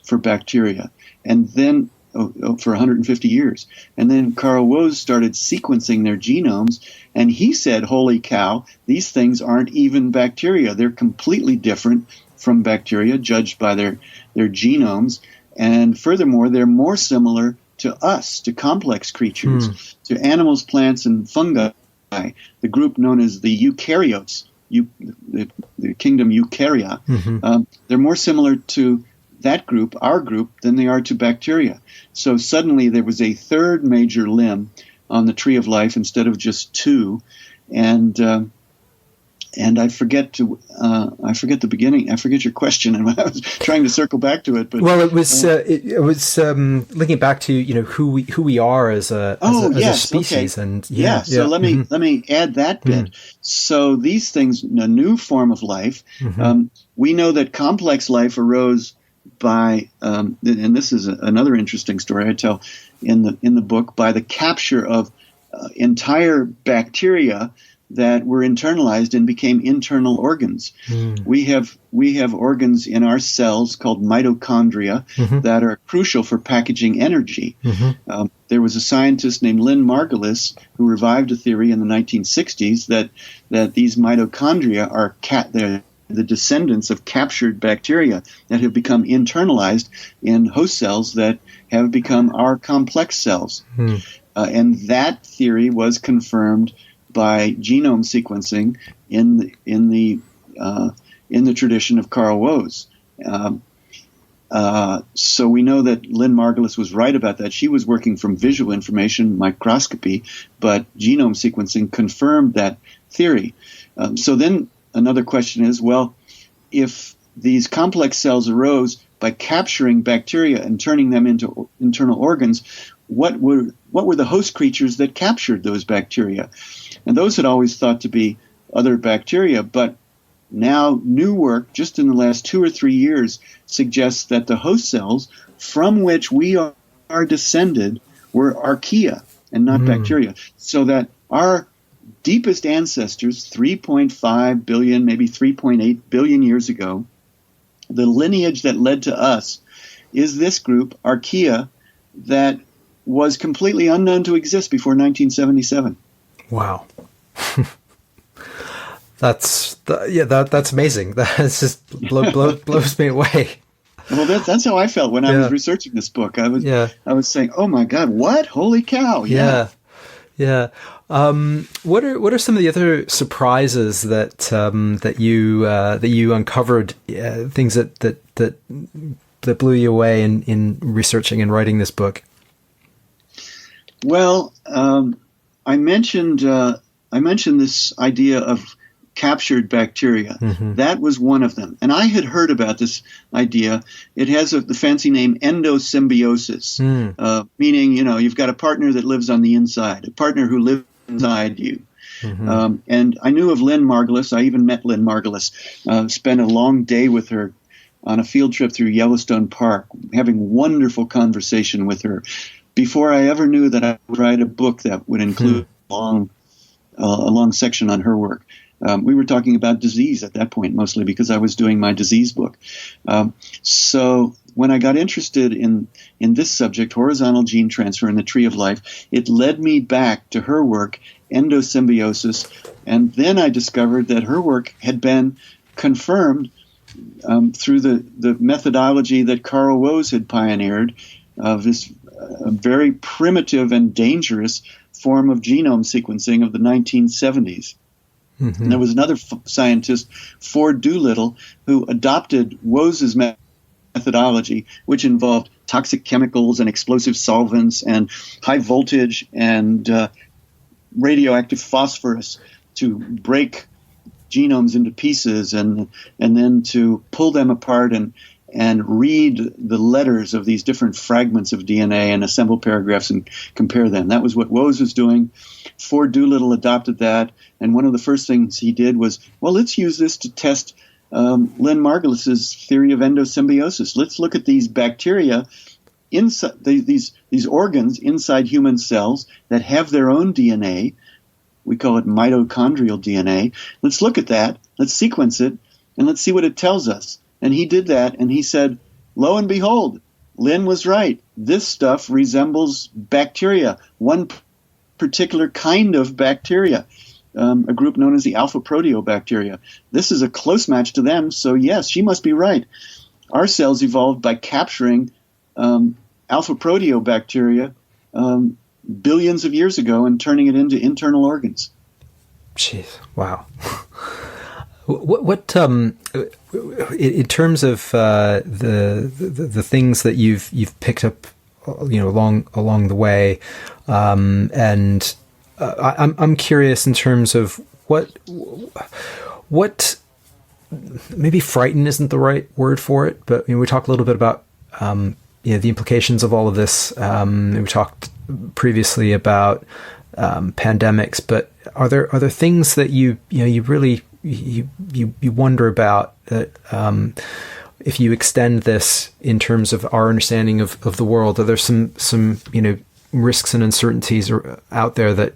for bacteria. And then for 150 years. And then Carl Woese started sequencing their genomes, and he said, holy cow, these things aren't even bacteria. They're completely different from bacteria, judged by their genomes. And furthermore, they're more similar to us, to complex creatures, to animals, plants, and fungi, the group known as the eukaryotes, the kingdom Eukarya. They're more similar to that group, our group, than they are to bacteria. So suddenly there was a third major limb on the tree of life instead of just two. And I forget the beginning. I forget your question, and I was trying to circle back to it. But well, it was linking back to who we are as a species, okay. And So let me add that bit. So these things, a new form of life. We know that complex life arose by, and this is another interesting story I tell in the book, by the capture of entire bacteria that were internalized and became internal organs. We have organs in our cells called mitochondria that are crucial for packaging energy. There was a scientist named Lynn Margulis who revived a theory in the 1960s that these mitochondria are the descendants of captured bacteria that have become internalized in host cells that have become our complex cells. And that theory was confirmed by genome sequencing in the tradition of Carl Woese. So we know that Lynn Margulis was right about that. She was working from visual information microscopy, but genome sequencing confirmed that theory. So then another question is, well, if these complex cells arose by capturing bacteria and turning them into internal organs, what were the host creatures that captured those bacteria? And those had always thought to be other bacteria, but now new work just in the last 2 or 3 years suggests that the host cells from which we are descended were archaea and not bacteria. So that our deepest ancestors, 3.5 billion, maybe 3.8 billion years ago, the lineage that led to us is this group, archaea, that was completely unknown to exist before 1977. Wow. That's amazing. That's just blows me away. Well, that's how I felt when I was researching this book. I was saying, "Oh my God, what? Holy cow!" Yeah. Yeah. What are some of the other surprises that you uncovered? Things that blew you away in researching and writing this book? Well, I mentioned this idea of captured bacteria. Mm-hmm. That was one of them, and I had heard about this idea. It has the fancy name endosymbiosis, meaning you've got a partner that lives on the inside, a partner who lives inside you. Mm-hmm. And I knew of Lynn Margulis. I even met Lynn Margulis. Spent a long day with her on a field trip through Yellowstone Park, having wonderful conversation with her. Before I ever knew that I would write a book that would include a long section on her work. We were talking about disease at that point, mostly because I was doing my disease book. So when I got interested in this subject, horizontal gene transfer in the tree of life, it led me back to her work, endosymbiosis, and then I discovered that her work had been confirmed through the methodology that Carl Woese had pioneered of this very primitive and dangerous form of genome sequencing of the 1970s. Mm-hmm. And there was another scientist, Ford Doolittle, who adopted Woese's methodology, which involved toxic chemicals and explosive solvents and high voltage and radioactive phosphorus to break genomes into pieces and then to pull them apart and read the letters of these different fragments of DNA and assemble paragraphs and compare them. That was what Woese was doing. Ford Doolittle adopted that, and one of the first things he did was, well, let's use this to test Lynn Margulis's theory of endosymbiosis. Let's look at these bacteria inside these organs inside human cells that have their own DNA. We call it mitochondrial DNA. Let's look at that. Let's sequence it, and let's see what it tells us. And he did that, and he said, lo and behold, Lynn was right. This stuff resembles bacteria, one particular kind of bacteria, a group known as the alpha proteobacteria. This is a close match to them, so yes, she must be right. Our cells evolved by capturing alpha proteobacteria billions of years ago and turning it into internal organs. Jeez, wow. What in terms of the things that you've picked up, along the way, and I'm curious in terms of what maybe frightened isn't the right word for it, but we talked a little bit about the implications of all of this. We talked previously about pandemics, but are there things that you really you wonder about that if you extend this in terms of our understanding of the world? Are there some risks and uncertainties out there that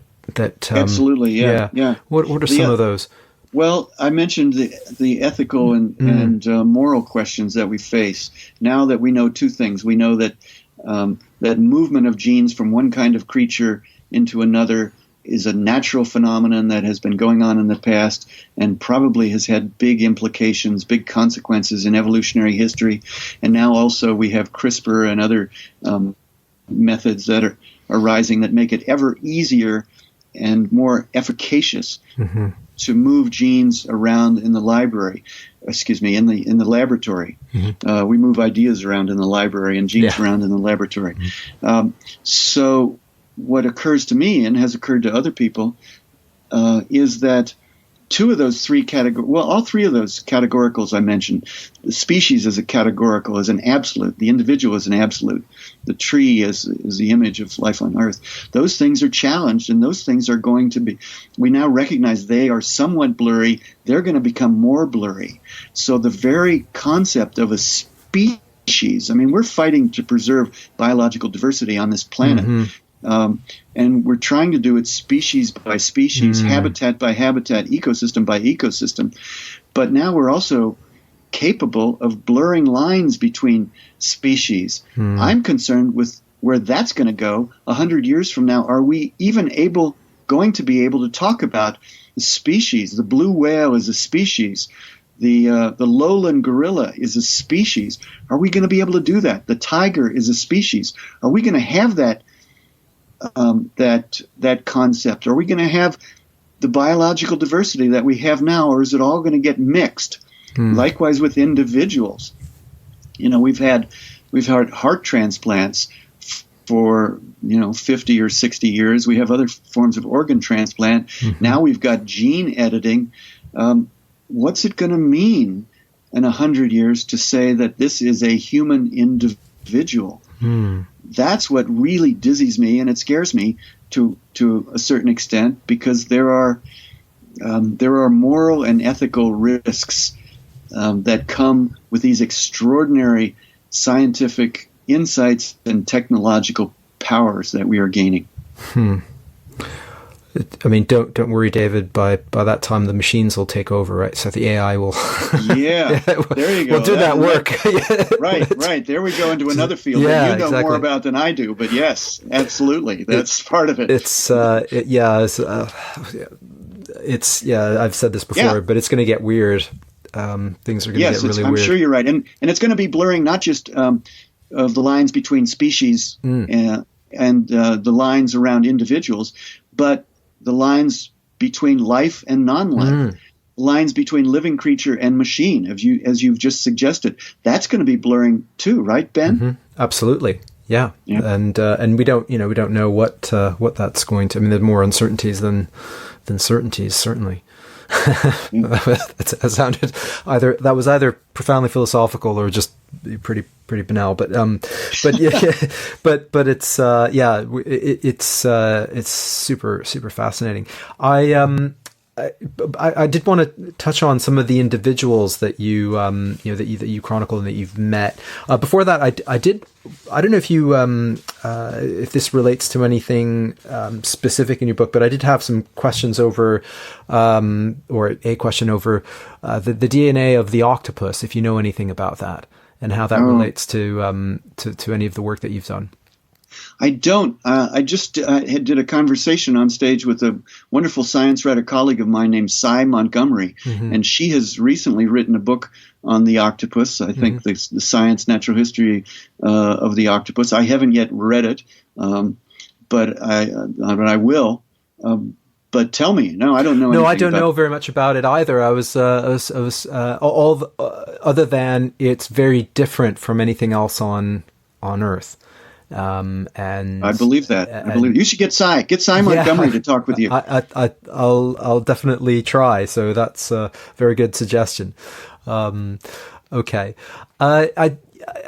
absolutely yeah. What are some of those? Well, I mentioned the ethical and moral questions that we face. Now that we know two things, we know that that movement of genes from one kind of creature into another is a natural phenomenon that has been going on in the past and probably has had big implications, big consequences in evolutionary history. And now also we have CRISPR and other methods that are arising that make it ever easier and more efficacious to move genes around in the library. In the laboratory. Mm-hmm. We move ideas around in the library and genes around in the laboratory. Mm-hmm. So what occurs to me and has occurred to other people is that all three of those categoricals I mentioned, the species as a categorical is an absolute, the individual is an absolute, the tree is the image of life on Earth. Those things are challenged, and those things are going to be, we now recognize they are somewhat blurry, they're going to become more blurry. So the very concept of a species, we're fighting to preserve biological diversity on this planet. Mm-hmm. And we're trying to do it species by species, habitat by habitat, ecosystem by ecosystem. But now we're also capable of blurring lines between species. I'm concerned with where that's going to go 100 years from now. Are we even going to be able to talk about the species? The blue whale is a species. The lowland gorilla is a species. Are we going to be able to do that? The tiger is a species. Are we going to have that that concept? Are we going to have the biological diversity that we have now, or is it all going to get mixed? Likewise with individuals. We've had heart transplants for 50 or 60 years. We have other forms of organ transplant. Now we've got gene editing. What's it going to mean in 100 years to say that this is a human individual? That's what really dizzies me, and it scares me to a certain extent, because there are moral and ethical risks that come with these extraordinary scientific insights and technological powers that we are gaining. I mean, don't worry, David. By that time, the machines will take over, right? So the AI will. Yeah, there you go. We'll do that work. Right. There we go into another field that you know exactly more about than I do. But yes, absolutely, that's part of it. I've said this before, but it's going to get weird. Things are going to get really weird. I'm sure you're right, and it's going to be blurring not just of the lines between species and the lines around individuals, but the lines between life and non-life, lines between living creature and machine, as you've just suggested. That's going to be blurring too, right, Ben? Absolutely, yeah. And we don't know what that's going to. I mean, there's more uncertainties than certainties, certainly. That was either profoundly philosophical or just pretty banal, but it's super fascinating. I did want to touch on some of the individuals that you that you chronicle and that you've met. Before that, I don't know if you if this relates to anything specific in your book, but I did have some questions over, or a question over the DNA of the octopus. If you know anything about that and how that relates to any of the work that you've done. I don't. I just did a conversation on stage with a wonderful science writer colleague of mine named Cy Montgomery, and she has recently written a book on the octopus. I think the science, natural history of the octopus. I haven't yet read it, but I will. But tell me, no, I don't know. No, I don't know very much about it either. I was other than it's very different from anything else on Earth. And I believe that. I believe you should get Cy Montgomery to talk with you. I'll definitely try. So that's a very good suggestion. Okay. As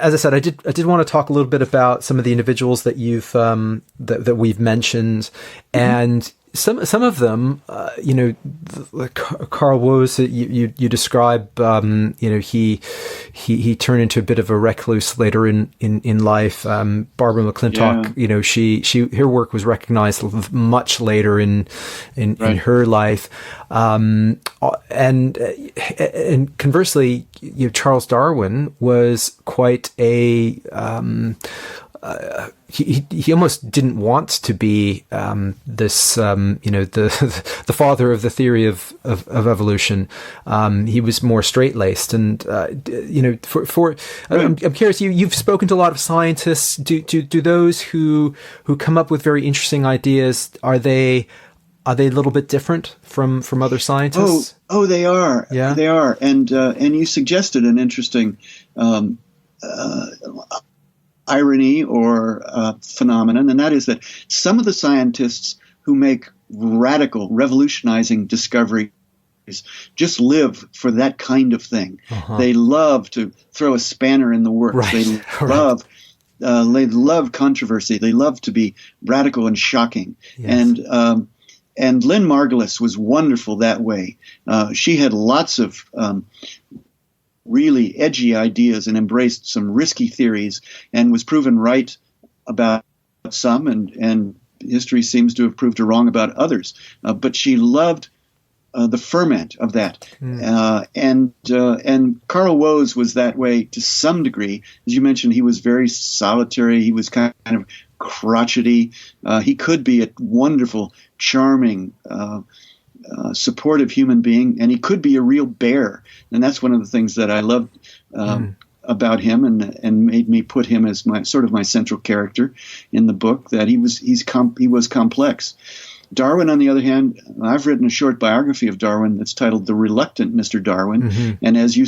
I said, I did want to talk a little bit about some of the individuals that you've that we've mentioned, and some of them, Carl Woese, you describe, he turned into a bit of a recluse later in life. Barbara Mcclintock, her work was recognized much later in her life. And conversely, Charles Darwin was quite a, he almost didn't want to be this the father of the theory of evolution. He was more straight-laced, and I'm curious. You've spoken to a lot of scientists. Do those who come up with very interesting ideas, are they a little bit different from other scientists? Oh, they are. Yeah, they are. And you suggested an interesting irony or phenomenon, and that is that some of the scientists who make radical, revolutionizing discoveries just live for that kind of thing. They love to throw a spanner in the works. Right. They love controversy. They love to be radical and shocking. Yes. And Lynn Margulis was wonderful that way. She had lots of really edgy ideas and embraced some risky theories and was proven right about some, and history seems to have proved her wrong about others. But she loved the ferment of that. And Carl Woese was that way to some degree. As you mentioned, he was very solitary. He was kind of crotchety. He could be a wonderful, charming, supportive human being, and he could be a real bear. And that's one of the things that I loved about him and made me put him as my central character in the book, that he was complex. Darwin, on the other hand, I've written a short biography of Darwin that's titled The Reluctant Mr. Darwin, and as you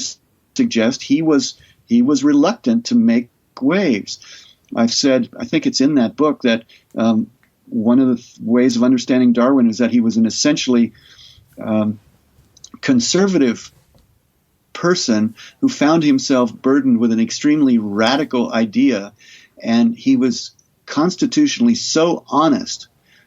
suggest, he was reluctant to make waves. I've said, I think it's in that book, that one of the ways of understanding Darwin is that he was an essentially conservative person who found himself burdened with an extremely radical idea, and he was constitutionally so honest,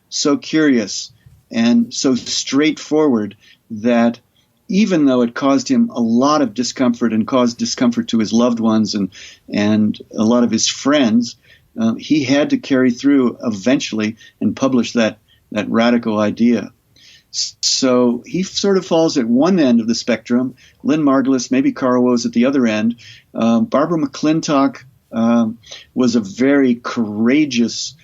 so curious, and so straightforward that even though it caused him a lot of discomfort and caused discomfort to his loved ones and a lot of his friends, he had to carry through eventually and publish that radical idea. So he sort of falls at one end of the spectrum. Lynn Margulis, maybe Carl Woese at the other end. Barbara Mcclintock was a very courageous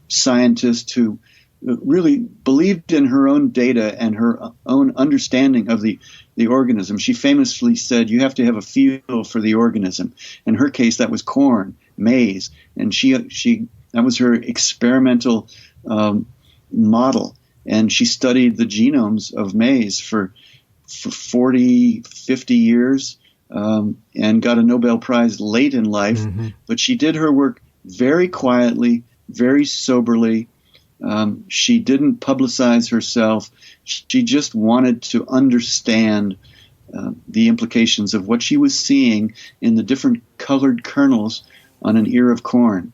scientist who really believed in her own data and her own understanding of the organism. She famously said, you have to have a feel for the organism. In her case, that was corn, maize, and that was her experimental model. And she studied the genomes of maize for 40, 50 years and got a Nobel Prize late in life. But she did her work very quietly, very soberly. She didn't publicize herself. She just wanted to understand the implications of what she was seeing in the different colored kernels on an ear of corn.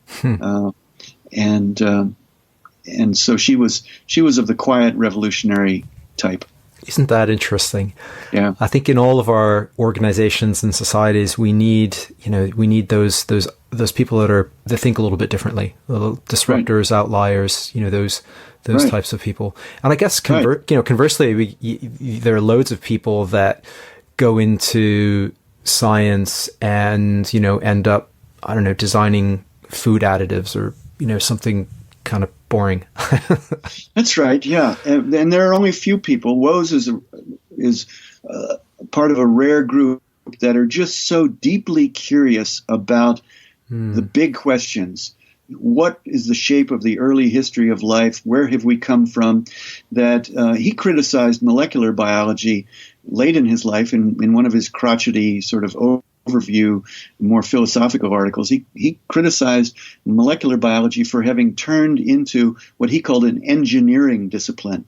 And so she was of the quiet revolutionary type. Isn't that interesting? Yeah. I think in all of our organizations and societies, we need those people that think a little bit differently, little disruptors, right. Outliers, those right. types of people. And I guess conversely, there are loads of people that go into science and end up, I don't know, designing food additives or something kind of boring. That's right. Yeah, and there are only a few people. Woese is part of a rare group that are just so deeply curious about the big questions. What is the shape of the early history of life? Where have we come from? That he criticized molecular biology late in his life in one of his crotchety sort of overview, more philosophical articles. He criticized molecular biology for having turned into what he called an engineering discipline.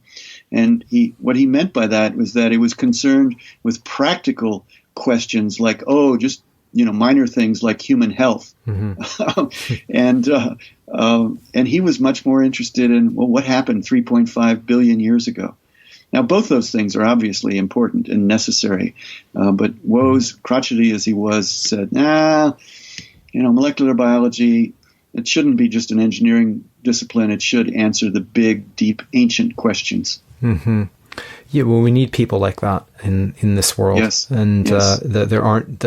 And what he meant by that was that it was concerned with practical questions like, just minor things like human health. And he was much more interested in, what happened 3.5 billion years ago. Now, both those things are obviously important and necessary, but Woese, crotchety as he was, said, molecular biology, it shouldn't be just an engineering discipline. It should answer the big, deep, ancient questions. Yeah, well, we need people like that in this world. Yes. And yes. There aren't.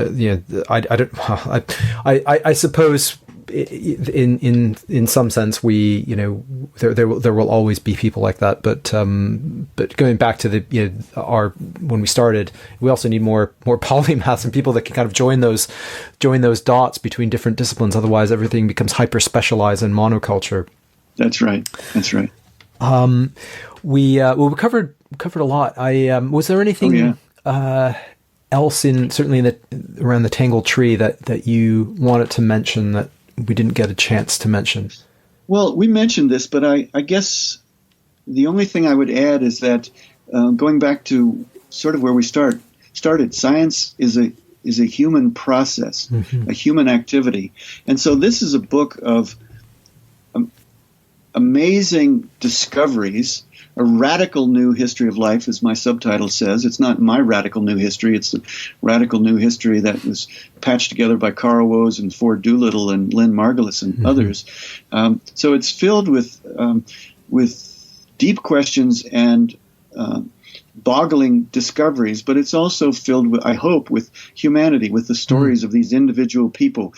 I suppose in some sense there will always be people like that. But going back to when we started, we also need more polymaths and people that can kind of join those dots between different disciplines. Otherwise, everything becomes hyper specialized in monoculture. That's right. We covered a lot. Was there anything else around the Tangled Tree that you wanted to mention that we didn't get a chance to mention? Well, we mentioned this, but I guess the only thing I would add is that going back to sort of where we started, science is a human process, a human activity, and so this is a book of amazing discoveries. A radical new history of life, as my subtitle says. It's not my radical new history. It's the radical new history that was patched together by Carl Woese and Ford Doolittle and Lynn Margulis and others. So it's filled with deep questions and boggling discoveries, but it's also filled with, I hope, with humanity, with the stories of these individual people.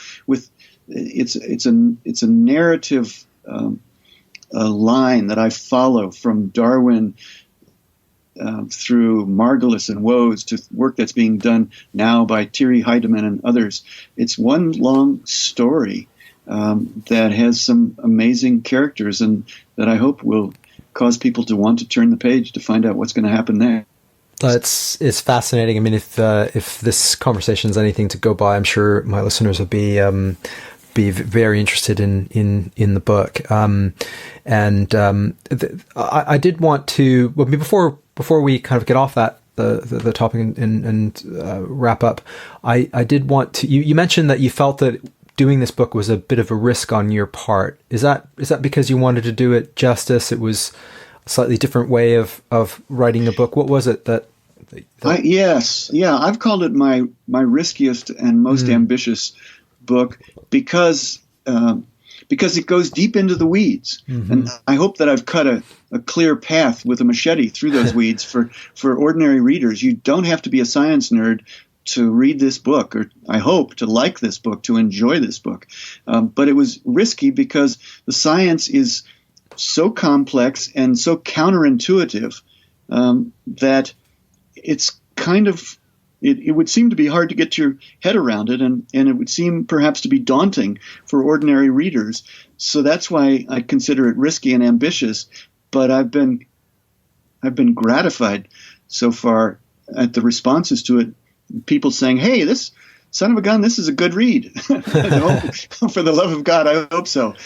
It's a narrative. A line that I follow from Darwin through Margulis and Woese to work that's being done now by Thierry Heidemann and others. It's one long story that has some amazing characters, and that I hope will cause people to want to turn the page to find out what's going to happen next. It's fascinating. I mean, if this conversation is anything to go by, I'm sure my listeners will be very interested in the book. I did want to, well, before we kind of get off that the topic and wrap up, I did want to. You mentioned that you felt that doing this book was a bit of a risk on your part. Is that because you wanted to do it justice? It was a slightly different way of writing a book. What was it that? Yes, yeah, I've called it my riskiest and most ambitious book because it goes deep into the weeds, and I hope that I've cut a clear path with a machete through those weeds for ordinary readers. You don't have to be a science nerd to read this book, or I hope to like this book, to enjoy this book. But it was risky because the science is so complex and so counterintuitive that it's kind of, it would seem to be hard to get your head around it, and it would seem perhaps to be daunting for ordinary readers. So that's why I consider it risky and ambitious. But I've been gratified so far at the responses to it. People saying, "Hey, this son of a gun, this is a good read." For the love of God, I hope so.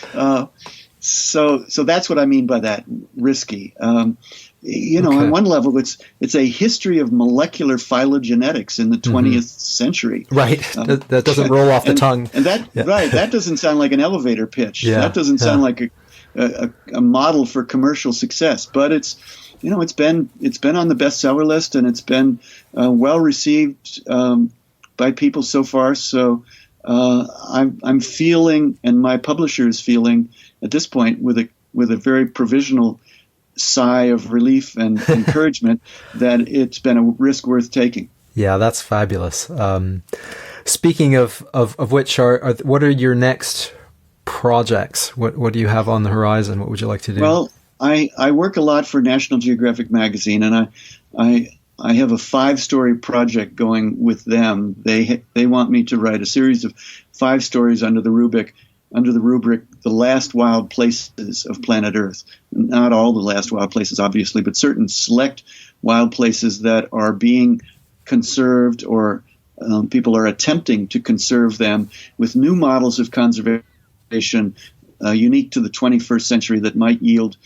So that's what I mean by that, risky. On one level, it's a history of molecular phylogenetics in the 20th century. Right. That doesn't roll off the tongue. And that doesn't sound like an elevator pitch. Yeah. That doesn't sound like a model for commercial success. But it's been on the bestseller list, and it's been well received by people so far. So I'm feeling, and my publisher is feeling at this point, with a very provisional sigh of relief and encouragement, that it's been a risk worth taking. Yeah, that's fabulous. Speaking of which, what are your next projects? What do you have on the horizon? What would you like to do? Well, I work a lot for National Geographic magazine, and I have a 5-story project going with them. They want me to write a series of 5 stories under the rubric "The Last Wild Places of Planet Earth." Not all the last wild places, obviously, but certain select wild places that are being conserved, or people are attempting to conserve them with new models of conservation unique to the 21st century that might yield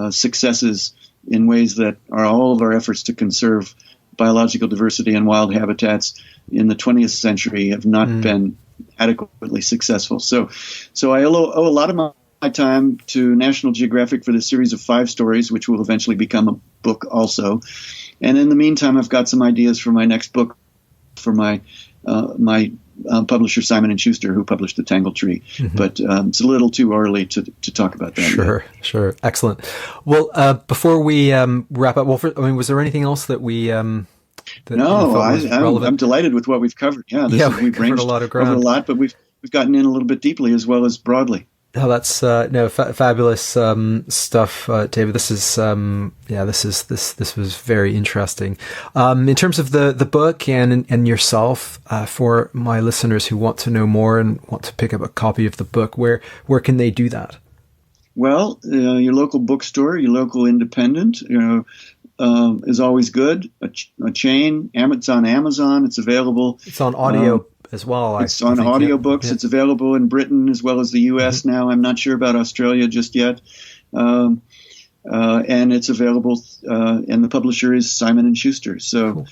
successes in ways that are all of our efforts to conserve biological diversity and wild habitats in the 20th century have not been adequately successful. So I owe a lot of my time to National Geographic for this series of 5 stories, which will eventually become a book also. And in the meantime, I've got some ideas for my next book for my publisher, Simon & Schuster, who published The Tangled Tree. But it's a little too early to talk about that. Sure. Excellent. Well, before we wrap up, was there anything else that we... No, I'm delighted with what we've covered. We've ranged a lot of ground. Over a lot, but we've gotten in a little bit deeply as well as broadly. Oh, that's fabulous stuff, David. This was very interesting. In terms of the book and yourself, for my listeners who want to know more and want to pick up a copy of the book, where can they do that? Well, your local bookstore, your local independent, is always good. A chain. It's on Amazon. It's available. It's on audio as well. It's on audiobooks. Yeah. It's available in Britain as well as the U.S. now. I'm not sure about Australia just yet. And it's available, and the publisher is Simon & Schuster. So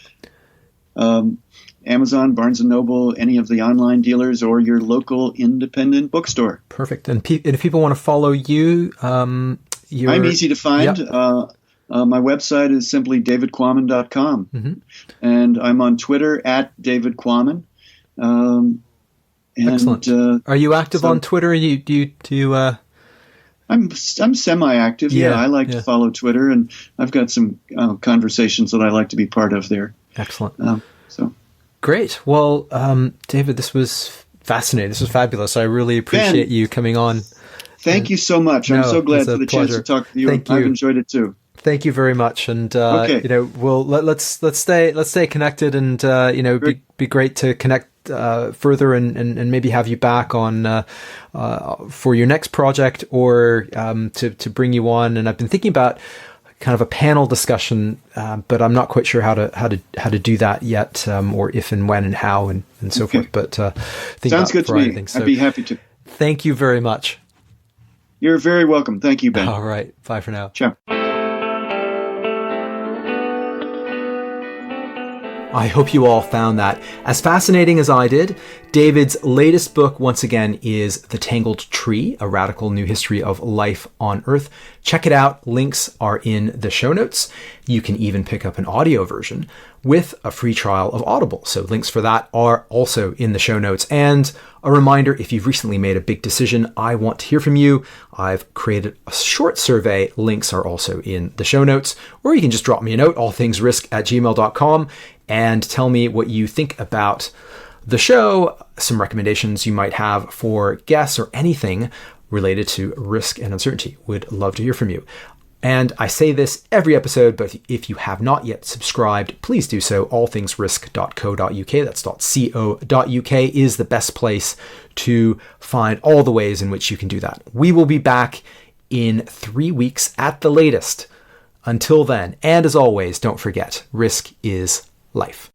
cool. Amazon, Barnes & Noble, any of the online dealers, or your local independent bookstore. Perfect. And if people want to follow you, I'm easy to find. Yep. My website is simply davidquammen.com. And I'm on Twitter at David Quammen. Excellent. Are you active on Twitter? I'm semi-active. Yeah, I like to follow Twitter, and I've got some conversations that I like to be part of there. Excellent. Great. Well, David, this was fascinating. This was fabulous. I really appreciate you coming on. Thank you so much. I'm so glad for the chance to talk to you. I've enjoyed it too. Thank you very much. And, Okay. let's stay connected and, be great to connect further and maybe have you back on for your next project or to bring you on. And I've been thinking about kind of a panel discussion, but I'm not quite sure how to do that yet, or if and when and how and so forth. But sounds good to me. So, I'd be happy to. Thank you very much. You're very welcome. Thank you, Ben. All right. Bye for now. Ciao. I hope you all found that as fascinating as I did. David's latest book, once again, is The Tangled Tree, A Radical New History of Life on Earth. Check it out. Links are in the show notes. You can even pick up an audio version with a free trial of Audible. So links for that are also in the show notes. And a reminder, if you've recently made a big decision, I want to hear from you. I've created a short survey. Links are also in the show notes. Or you can just drop me a note, allthingsrisk@gmail.com, and tell me what you think about the show, some recommendations you might have for guests or anything related to risk and uncertainty. Would love to hear from you. And I say this every episode, but if you have not yet subscribed, please do so. allthingsrisk.co.uk, that's .co.uk is the best place to find all the ways in which you can do that. We will be back in 3 weeks at the latest. Until then, and as always, don't forget, risk is life.